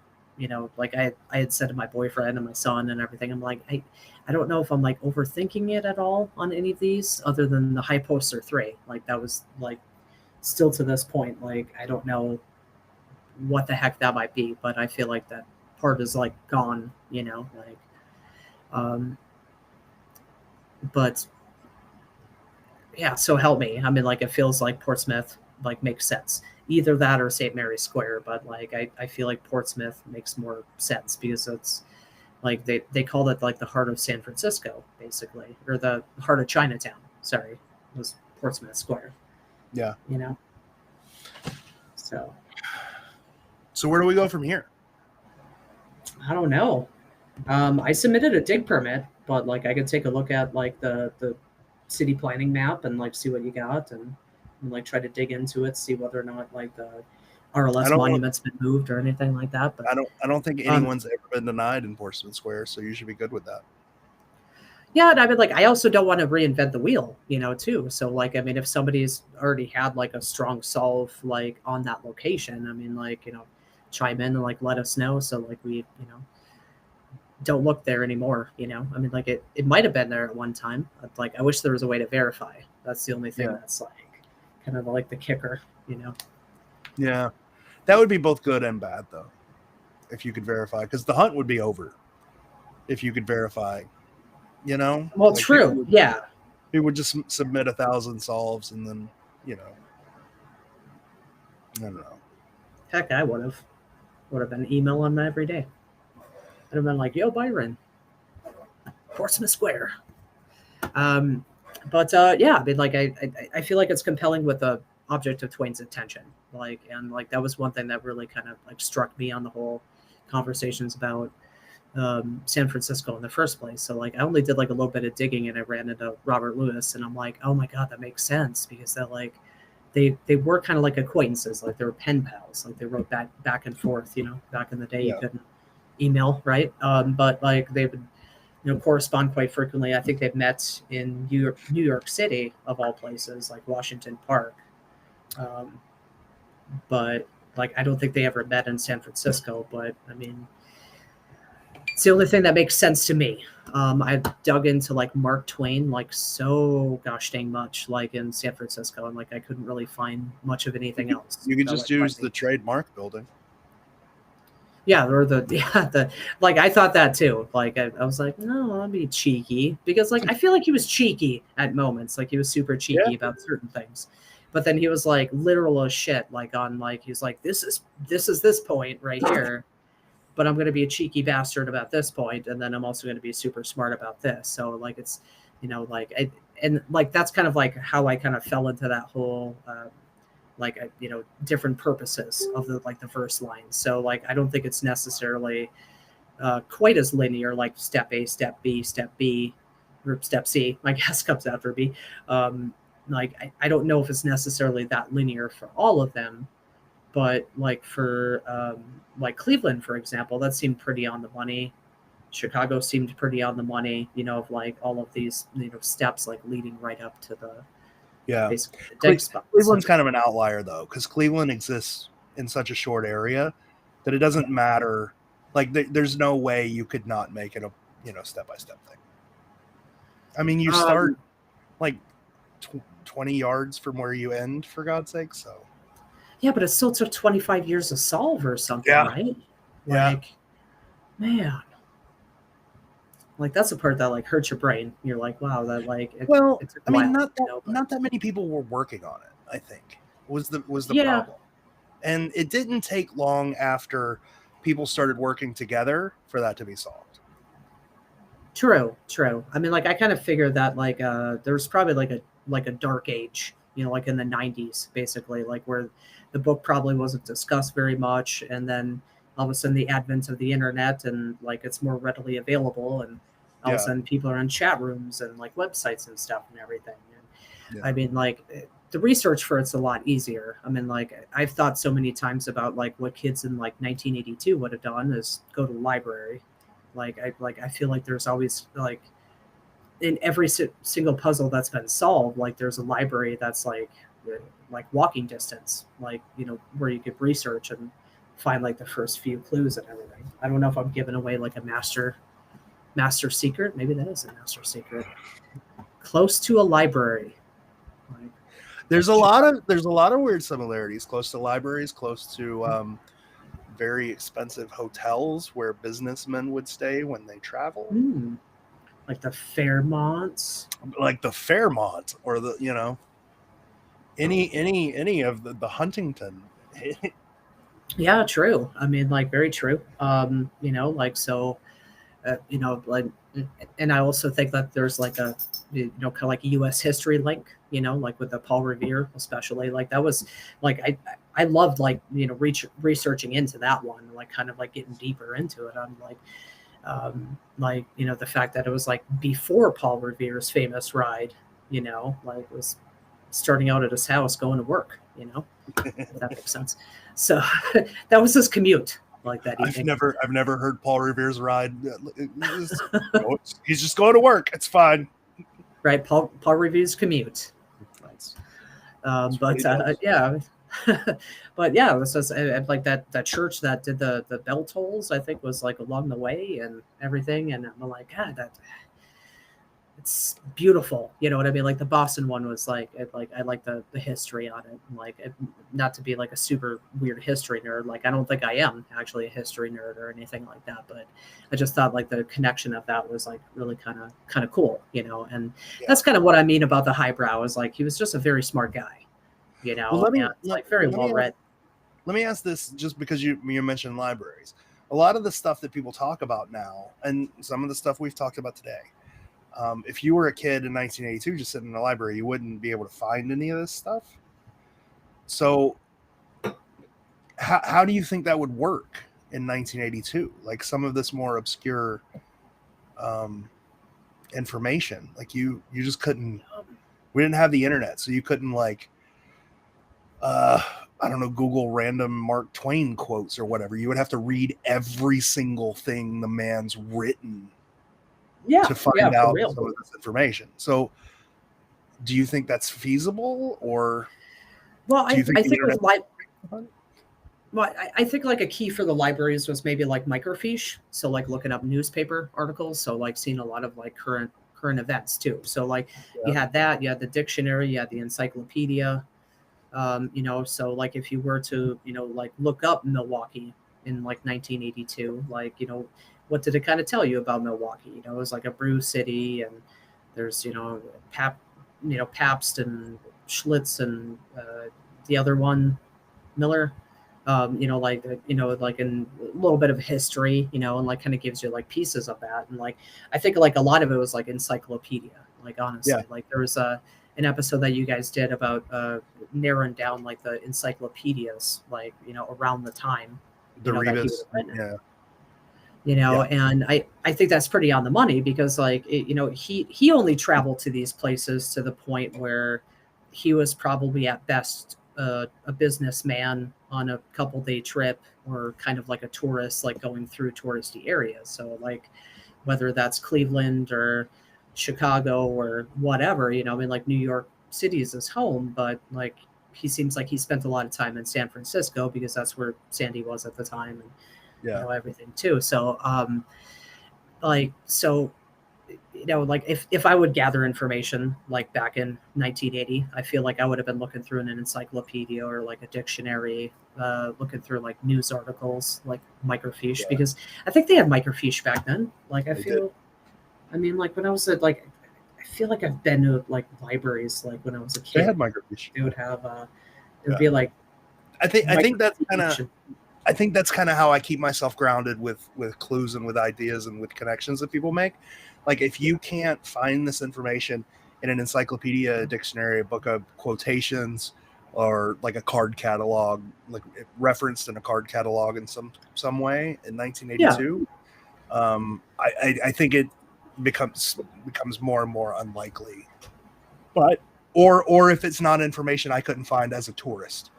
Speaker 2: like I had said to my boyfriend and my son and everything, I'm like I don't know if I'm like overthinking it at all on any of these, other than the high poster 3. Like that was like still to this point, like I don't know what the heck that might be, but I feel like that part is like gone, like but yeah, so help me. I mean, like it feels like Portsmouth like makes sense. Either that or St. Mary's Square, but like I feel like Portsmouth makes more sense because it's like they called it like the heart of San Francisco, basically, or the heart of Chinatown. Sorry, it was Portsmouth Square.
Speaker 1: Yeah.
Speaker 2: So
Speaker 1: where do we go from here?
Speaker 2: I don't know. I submitted a dig permit, but like I could take a look at like the city planning map and like see what you got and like try to dig into it, see whether or not like the RLS monument's been moved or anything like that. But
Speaker 1: I don't think anyone's ever been denied in Portsmouth Square, so you should be good with that.
Speaker 2: Yeah, and I mean, like, I also don't want to reinvent the wheel, too. So, like, I mean, if somebody's already had like a strong solve like on that location, I mean, like, chime in and like let us know. So, like, we, don't look there anymore. I mean, like, it might have been there at one time. Like, I wish there was a way to verify. That's the only thing that's like kind of like the kicker.
Speaker 1: Yeah, that would be both good and bad though, if you could verify, because the hunt would be over if you could verify. Well,
Speaker 2: like true.
Speaker 1: People would just submit 1,000 solves and then, I don't know.
Speaker 2: Heck, I would have been emailing them every day. I'd have been like, yo, Byron, Portsmouth Square. But yeah, I mean, like, I feel like it's compelling with the object of Twain's attention. Like, and like, that was one thing that really kind of like struck me on the whole conversations about San Francisco in the first place. So like I only did like a little bit of digging and I ran into Robert Lewis and I'm like, oh my God, that makes sense because that like they were kind of like acquaintances, like they were pen pals, like they wrote back and forth, back in the day. You couldn't email, right? But like they would correspond quite frequently. I think they've met in New York City of all places, like Washington Park. But like I don't think they ever met in San Francisco, but I mean It's the only thing that makes sense to me. I dug into like Mark Twain like so gosh dang much, like in San Francisco, and like I couldn't really find much of anything else.
Speaker 1: You could
Speaker 2: that,
Speaker 1: just
Speaker 2: like,
Speaker 1: use
Speaker 2: might
Speaker 1: the
Speaker 2: be-
Speaker 1: trademark building.
Speaker 2: Yeah, or the the like I thought that too. Like I was like, no, I'll be cheeky because like I feel like he was cheeky at moments, like he was super cheeky
Speaker 1: Yeah.
Speaker 2: about certain things. But then he was like literal as shit, like on like he was like, this is this point right here, but I'm gonna be a cheeky bastard about this point, and then I'm also gonna be super smart about this. So like it's like and like that's kind of like how I kind of fell into that whole different purposes of the like the verse lines. So like I don't think it's necessarily quite as linear, like step A, step B, step B, or step C, I guess comes after B. Like I don't know if it's necessarily that linear for all of them, but like for like Cleveland, for example, that seemed pretty on the money. Chicago seemed pretty on the money, of like all of these, steps like leading right up to the
Speaker 1: Yeah.
Speaker 2: basically the dig spot.
Speaker 1: Cleveland's kind of an outlier though, because Cleveland exists in such a short area that it doesn't matter. Like there's no way you could not make it a step-by-step thing. I mean, you start like 20 yards from where you end, for God's sake. So
Speaker 2: yeah, but it still took 25 years to solve or something,
Speaker 1: Yeah.
Speaker 2: right?
Speaker 1: Yeah.
Speaker 2: Like, man, like that's the part that like hurts your brain. You're like, wow, that like it took a
Speaker 1: I mean,
Speaker 2: while,
Speaker 1: not that many people were working on it, I think was the
Speaker 2: Yeah.
Speaker 1: problem. And it didn't take long after people started working together for that to be solved.
Speaker 2: True. I mean, like I kind of figured that like there's probably like a dark age, like in the 90s, basically, like where the book probably wasn't discussed very much, and then all of a sudden the advent of the internet and like it's more readily available, and all of a sudden people are in chat rooms and like websites and stuff and everything. And I mean, like the research for it's a lot easier. I mean, like I've thought so many times about like what kids in like 1982 would have done is go to the library. I feel like there's always like in every single puzzle that's been solved, like there's a library that's like walking distance, like where you could research and find like the first few clues and everything. I don't know if I'm giving away like a master secret. Maybe that is a master secret. Close to a library. Like,
Speaker 1: there's a lot of weird similarities. Close to libraries, close to very expensive hotels where businessmen would stay when they travel.
Speaker 2: Like the Fairmonts.
Speaker 1: Like the Fairmont or the any of the Huntington.
Speaker 2: Yeah, true. I mean, like very true. Like so like, and I also think that there's like a kind of like a U.S. history link, like with the Paul Revere, especially. Like that was like I loved like researching into that one, like kind of like getting deeper into it. I'm like the fact that it was like before Paul Revere's famous ride, like was starting out at his house going to work, if that makes sense. So that was his commute. Like that evening.
Speaker 1: I've never heard Paul Revere's ride. He's just going to work. It's fine.
Speaker 2: Right, Paul Revere's commute. Yeah. But yeah, it was just like that church that did the bell tolls, I think was like along the way and everything, and I'm like, God, that it's beautiful. You know what I mean? Like the Boston one was like I like the history on it. Like not to be like a super weird history nerd. Like I don't think I am actually a history nerd or anything like that. But I just thought like the connection of that was like really kind of cool. And that's kind of what I mean about the highbrow is like he was just a very smart guy. Very well read.
Speaker 1: Let me ask this, just because you mentioned libraries. A lot of the stuff that people talk about now, and some of the stuff we've talked about today. If you were a kid in 1982 just sitting in the library, you wouldn't be able to find any of this stuff. So how do you think that would work in 1982? Like some of this more obscure information, like you just couldn't, we didn't have the internet, so you couldn't like, I don't know, Google random Mark Twain quotes or whatever. You would have to read every single thing the man's written to find out some of this information. So do you think that's feasible, or
Speaker 2: I think Well, I think like a key for the libraries was maybe like microfiche. So like looking up newspaper articles. So like seeing a lot of like current events too. So like you
Speaker 1: Yeah.
Speaker 2: had that, you had the dictionary, you had the encyclopedia. So like if you were to, like look up Milwaukee in like 1982, like, what did it kind of tell you about Milwaukee? It was like a brew city, and there's, Pabst and Schlitz and the other one, Miller, like in a little bit of history, and like kind of gives you like pieces of that. And like, I think like a lot of it was like encyclopedia, like
Speaker 1: Yeah.
Speaker 2: honestly, like there was an episode that you guys did about narrowing down like the encyclopedias, like, around the time,
Speaker 1: The
Speaker 2: that he would
Speaker 1: Rebus.
Speaker 2: have written it.
Speaker 1: Yeah. Yeah.
Speaker 2: And I think that's pretty on the money, because like he only traveled to these places to the point where he was probably at best a businessman on a couple day trip, or kind of like a tourist, like going through touristy areas. So like whether that's Cleveland or Chicago or whatever, I mean, like New York City is his home, but like he seems like he spent a lot of time in San Francisco, because that's where Sandy was at the time, and
Speaker 1: Yeah.
Speaker 2: everything too. So like if I would gather information like back in 1980, I feel like I would have been looking through an encyclopedia or like a dictionary, looking through like news articles, like microfiche,
Speaker 1: Yeah.
Speaker 2: because I think they had microfiche back then. Like
Speaker 1: They
Speaker 2: I mean, like when I was at like, I feel like I've been to like libraries, like when I was a
Speaker 1: They
Speaker 2: kid,
Speaker 1: had microfiche.
Speaker 2: they would have it would
Speaker 1: Yeah.
Speaker 2: be like
Speaker 1: I think that's kind of
Speaker 2: microfiche.
Speaker 1: I think that's kind of how I keep myself grounded with clues and with ideas and with connections that people make. Like if you can't find this information in an encyclopedia, a dictionary, a book of quotations, or like a card catalog, like referenced in a card catalog in some way in 1982, I think it becomes more and more unlikely. But or if it's not information I couldn't find as a tourist.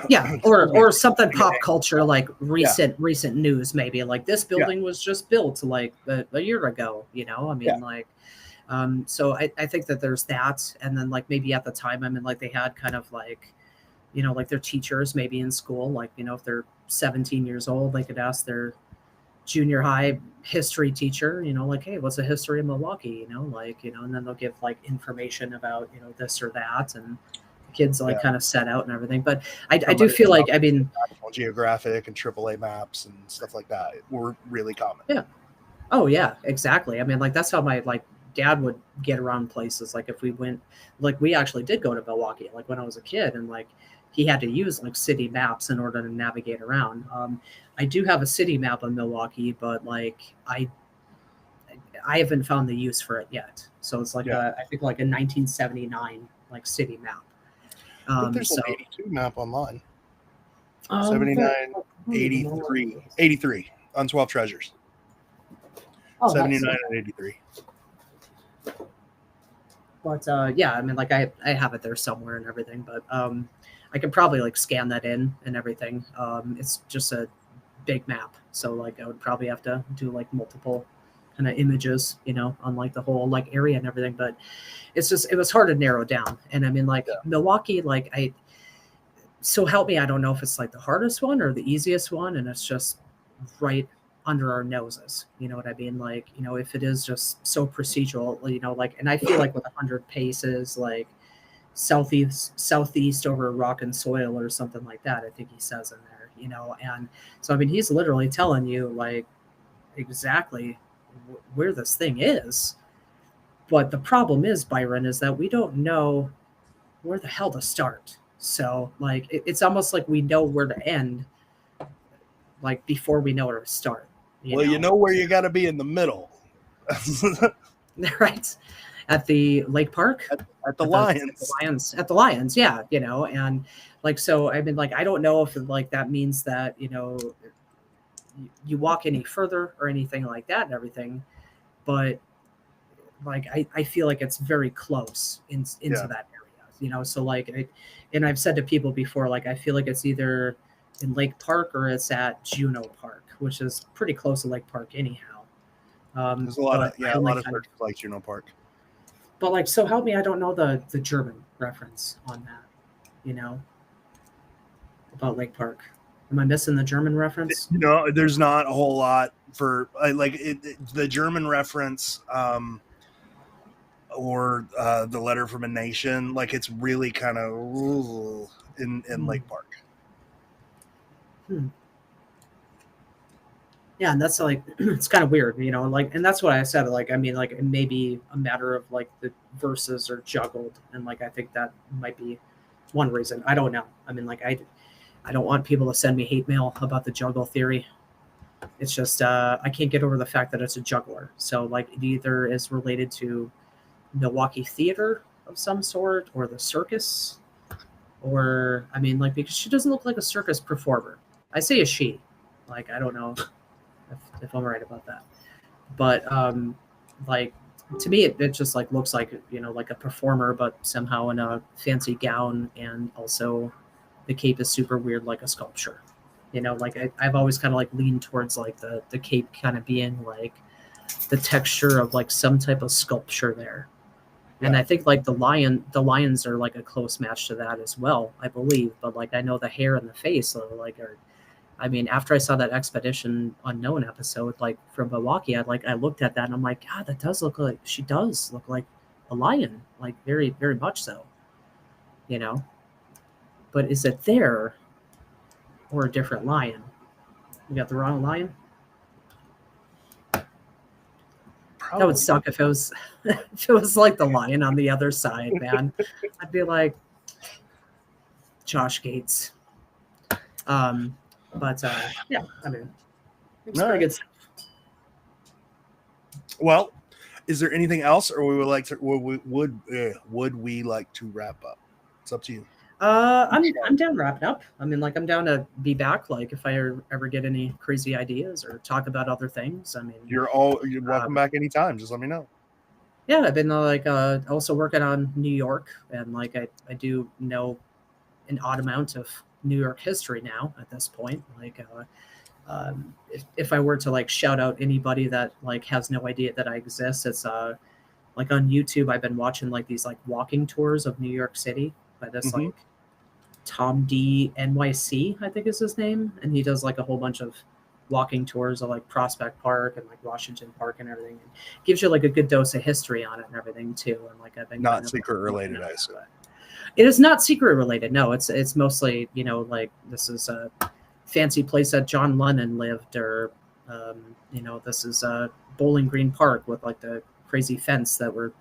Speaker 2: Yeah, or something pop culture, like recent news, maybe like this building was just built like a year ago. I mean, like so I think that there's that. And then like maybe at the time, I mean, like they had kind of like, like their teachers maybe in school, like, if they're 17 years old, they could ask their junior high history teacher, like, hey, what's the history of Milwaukee, like, and then they'll give like information about, this or that, and kids like kind of set out and everything. But I do feel like, I mean,
Speaker 1: National Geographic and AAA maps and stuff like that were really common.
Speaker 2: Yeah. Oh yeah, exactly. I mean, like that's how my like dad would get around places. Like if we went, like we actually did go to Milwaukee, like when I was a kid, and like he had to use like city maps in order to navigate around. I do have a city map of Milwaukee, but like I haven't found the use for it yet. So it's like I think like a 1979 like city map.
Speaker 1: I think there's an 82 map online. 79, 83 on 12 Treasures. 79 and 83.
Speaker 2: But yeah, I mean, like I have it there somewhere and everything, but I could probably like scan that in and everything. It's just a big map, so like I would probably have to do like multiple kind of images, on like the whole like area and everything. But it was hard to narrow down. And I mean, like Milwaukee, like so help me, I don't know if it's like the hardest one or the easiest one, and it's just right under our noses. You know what I mean? Like, if it is just so procedural, like, and I feel like with 100 paces, like southeast over rock and soil or something like that, I think he says in there, and so, I mean, he's literally telling you like exactly where this thing is. But the problem is, Byron, is that we don't know where the hell to start. So like it's almost like we know where to end, like before we know where to start.
Speaker 1: You know where you got to be in the middle.
Speaker 2: Right. At the lake park,
Speaker 1: at the Lions,
Speaker 2: at the Lions. Yeah. And like, so, I mean, like, I don't know if like that means that, you walk any further or anything like that and everything, but like, I feel like it's very close into that area, so like, and I've said to people before, like, I feel like it's either in Lake Park or it's at Juneau Park, which is pretty close to Lake Park anyhow.
Speaker 1: There's a lot of churches like Juneau Park.
Speaker 2: But like, so help me, I don't know the German reference on that, about Lake Park. Am I missing the German reference?
Speaker 1: No, there's not a whole lot for the German reference, or the letter from a nation. Like it's really kind of in Lake Park.
Speaker 2: Yeah, and that's like it's kind of weird, like, and that's what I said. Like, I mean, like it may be a matter of like the verses are juggled, and like I think that might be one reason. I don't know. I mean, like I don't want people to send me hate mail about the juggle theory. It's just I can't get over the fact that it's a juggler. So like it either is related to Milwaukee theater of some sort or the circus, or I mean, like because she doesn't look like a circus performer. I say a she. Like I don't know if I'm right about that, but like to me it just like looks like like a performer, but somehow in a fancy gown, and also the cape is super weird, like a sculpture. Like I've always kind of like leaned towards like the cape kind of being like the texture of like some type of sculpture there. Yeah. And I think like the lions are like a close match to that as well, I believe. But like I know the hair and the face are like I mean, after I saw that Expedition Unknown episode, like from Milwaukee, I looked at that and I'm like, God, that does look like she does look like a lion, like very, very much so. But is it there or a different lion? You got the wrong lion? Probably. That would suck if it was like the lion on the other side, man. I'd be like, Josh Gates. But yeah, I mean, it's pretty good stuff.
Speaker 1: Well, is there anything else, or would we like to wrap up? It's up to you.
Speaker 2: I'm down wrapping up. I mean, like I'm down to be back. Like if I ever get any crazy ideas or talk about other things. I mean,
Speaker 1: you're welcome back anytime. Just let me know.
Speaker 2: Yeah, I've been like also working on New York, and like I do know an odd amount of New York history now at this point. Like if I were to like shout out anybody that like has no idea that I exist, it's like on YouTube I've been watching like these like walking tours of New York City by this like Tom D NYC, I think is his name, and he does like a whole bunch of walking tours of like Prospect Park and like Washington Park and everything, and gives you like a good dose of history on it and everything too. And like I've been
Speaker 1: not secret related, I assume.
Speaker 2: It is not secret related. No, it's mostly like this is a fancy place that John Lennon lived, or this is a Bowling Green Park with like the crazy fence that it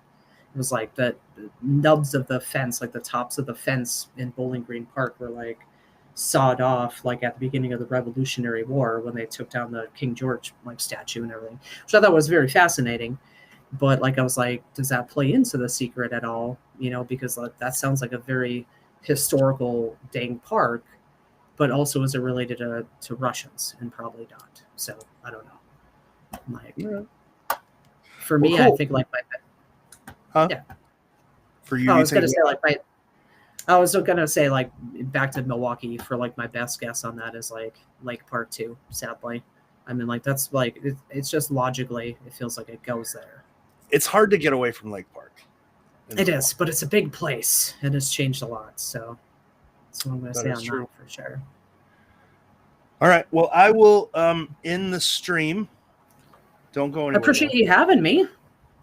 Speaker 2: was like the nubs of the fence, like the tops of the fence in Bowling Green Park were like sawed off like at the beginning of the Revolutionary War when they took down the King George like statue and everything, which I thought was very fascinating. But like I was like, does that play into the secret at all? Because like, that sounds like a very historical dang park, but also is it related to Russians? And probably not. So I don't know. Like for me, cool. I think like yeah.
Speaker 1: For you,
Speaker 2: I was gonna say like back to Milwaukee for like my best guess on that is like Lake Park 2. Sadly, I mean like that's like it's just logically it feels like it goes there.
Speaker 1: It's hard to get away from Lake Park.
Speaker 2: It is, but it's a big place and it's changed a lot. So that's what I'm going to say on that for sure.
Speaker 1: All right. Well, I will end the stream. Don't go anywhere.
Speaker 2: I appreciate you having me.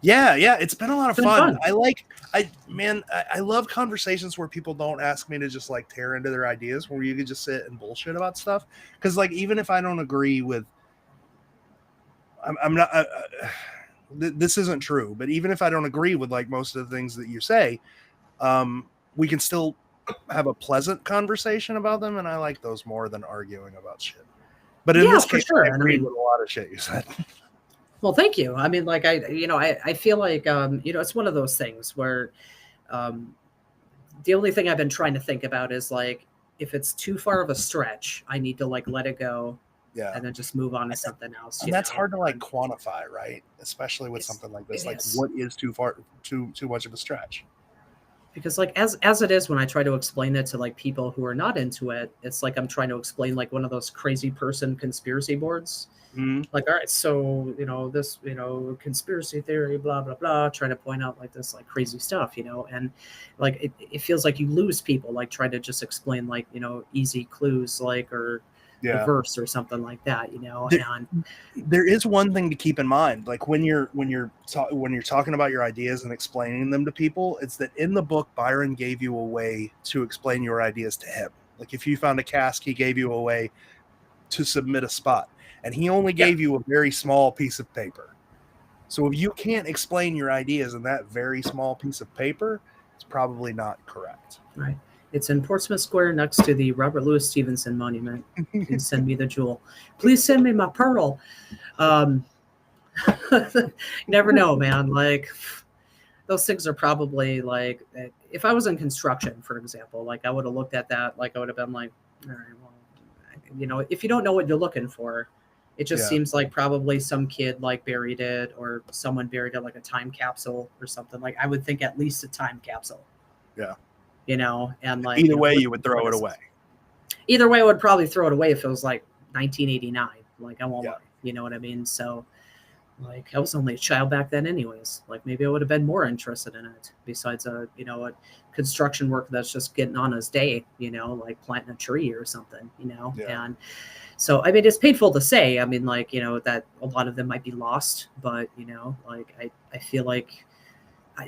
Speaker 1: Yeah. It's been a lot of fun. I love conversations where people don't ask me to just like tear into their ideas, where you can just sit and bullshit about stuff. Because like even if I don't agree with, I'm not. This isn't true, but even if I don't agree with like most of the things that you say, we can still have a pleasant conversation about them, and I like those more than arguing about shit. But in this case, I agree with a lot of shit you said.
Speaker 2: Well, thank you. I mean, like I feel like it's one of those things where the only thing I've been trying to think about is like if it's too far of a stretch, I need to like let it go. Yeah, and then just move on to something else.
Speaker 1: And that's hard to like quantify, right? Especially with something like this. Like, what is too far, too much of a stretch?
Speaker 2: Because like as it is, when I try to explain it to like people who are not into it, it's like I'm trying to explain like one of those crazy person conspiracy boards.
Speaker 1: Mhm.
Speaker 2: Like, all right, so this conspiracy theory, blah blah blah, trying to point out like this like crazy stuff, and like it feels like you lose people like trying to just explain like easy clues like or the
Speaker 1: Yeah.
Speaker 2: verse or something like that,
Speaker 1: There,
Speaker 2: and
Speaker 1: there is one thing to keep in mind, like when you're talking about your ideas and explaining them to people, it's that in the book Byron gave you a way to explain your ideas to him. Like if you found a cask, he gave you a way to submit a spot, and he only
Speaker 2: yeah,
Speaker 1: gave you a very small piece of paper. So if you can't explain your ideas in that very small piece of paper, it's probably not correct.
Speaker 2: right. It's in Portsmouth Square next to the Robert Louis Stevenson Monument. Please send me the jewel. Please send me my pearl. Um, you never know, man. Like those things are probably like, if I was in construction, for example, like I would have looked at that, like I would have been like, all right, well, if you don't know what you're looking for, it just
Speaker 1: Yeah.
Speaker 2: seems like probably some kid like buried it or someone buried it like a time capsule or something. Like I would think at least a time capsule.
Speaker 1: Yeah.
Speaker 2: And like
Speaker 1: Either way, you would throw it away.
Speaker 2: Either way, I would probably throw it away if it was like 1989. Like I won't lie, you know what I mean? So, like I was only a child back then, anyways. Like maybe I would have been more interested in it. Besides a construction work that's just getting on his day, like planting a tree or something,
Speaker 1: Yeah.
Speaker 2: And so I mean, it's painful to say. I mean, like that a lot of them might be lost, but like I feel like.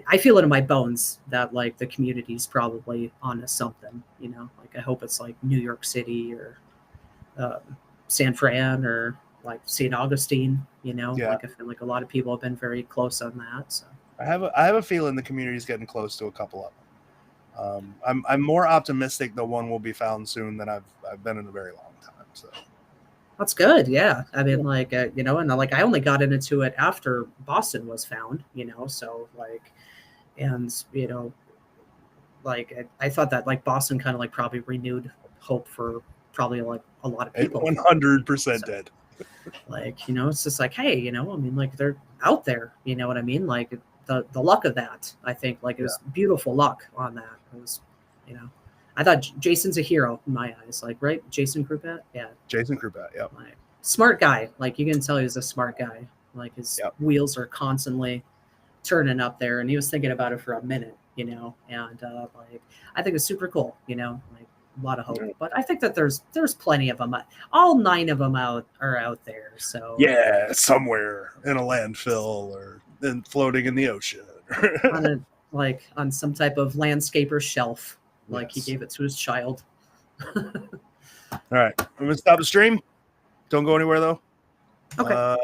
Speaker 2: I feel it in my bones that like the community's probably onto something, like I hope it's like New York City or San Fran or like St. Augustine, like I feel like a lot of people have been very close on that. So
Speaker 1: I have a feeling the community's getting close to a couple of them. I'm more optimistic that one will be found soon than I've been in a very long time. So
Speaker 2: that's good. Yeah. I mean, like, and like I only got into it after Boston was found, so like, and like I thought that like Boston kind of like probably renewed hope for probably like a lot of people.
Speaker 1: 100% did.
Speaker 2: Like it's just like, hey, I mean, like they're out there, you know what I mean? Like the luck of that, I think, like it was beautiful luck on that. It was, I thought Jason's a hero in my eyes, like right, Jason Krupat, yeah,
Speaker 1: Jason Krupat, yeah,
Speaker 2: like, smart guy. Like you can tell he's a smart guy. Like his wheels are constantly turning up there, and he was thinking about it for a minute, and like I think it's super cool, like a lot of hope. But I think that there's plenty of them. All 9 of them are out there. So
Speaker 1: yeah, somewhere in a landfill or then floating in the ocean,
Speaker 2: on some type of landscaper shelf, like he gave it to his child.
Speaker 1: All right, I'm gonna stop the stream. Don't go anywhere though.
Speaker 2: Okay.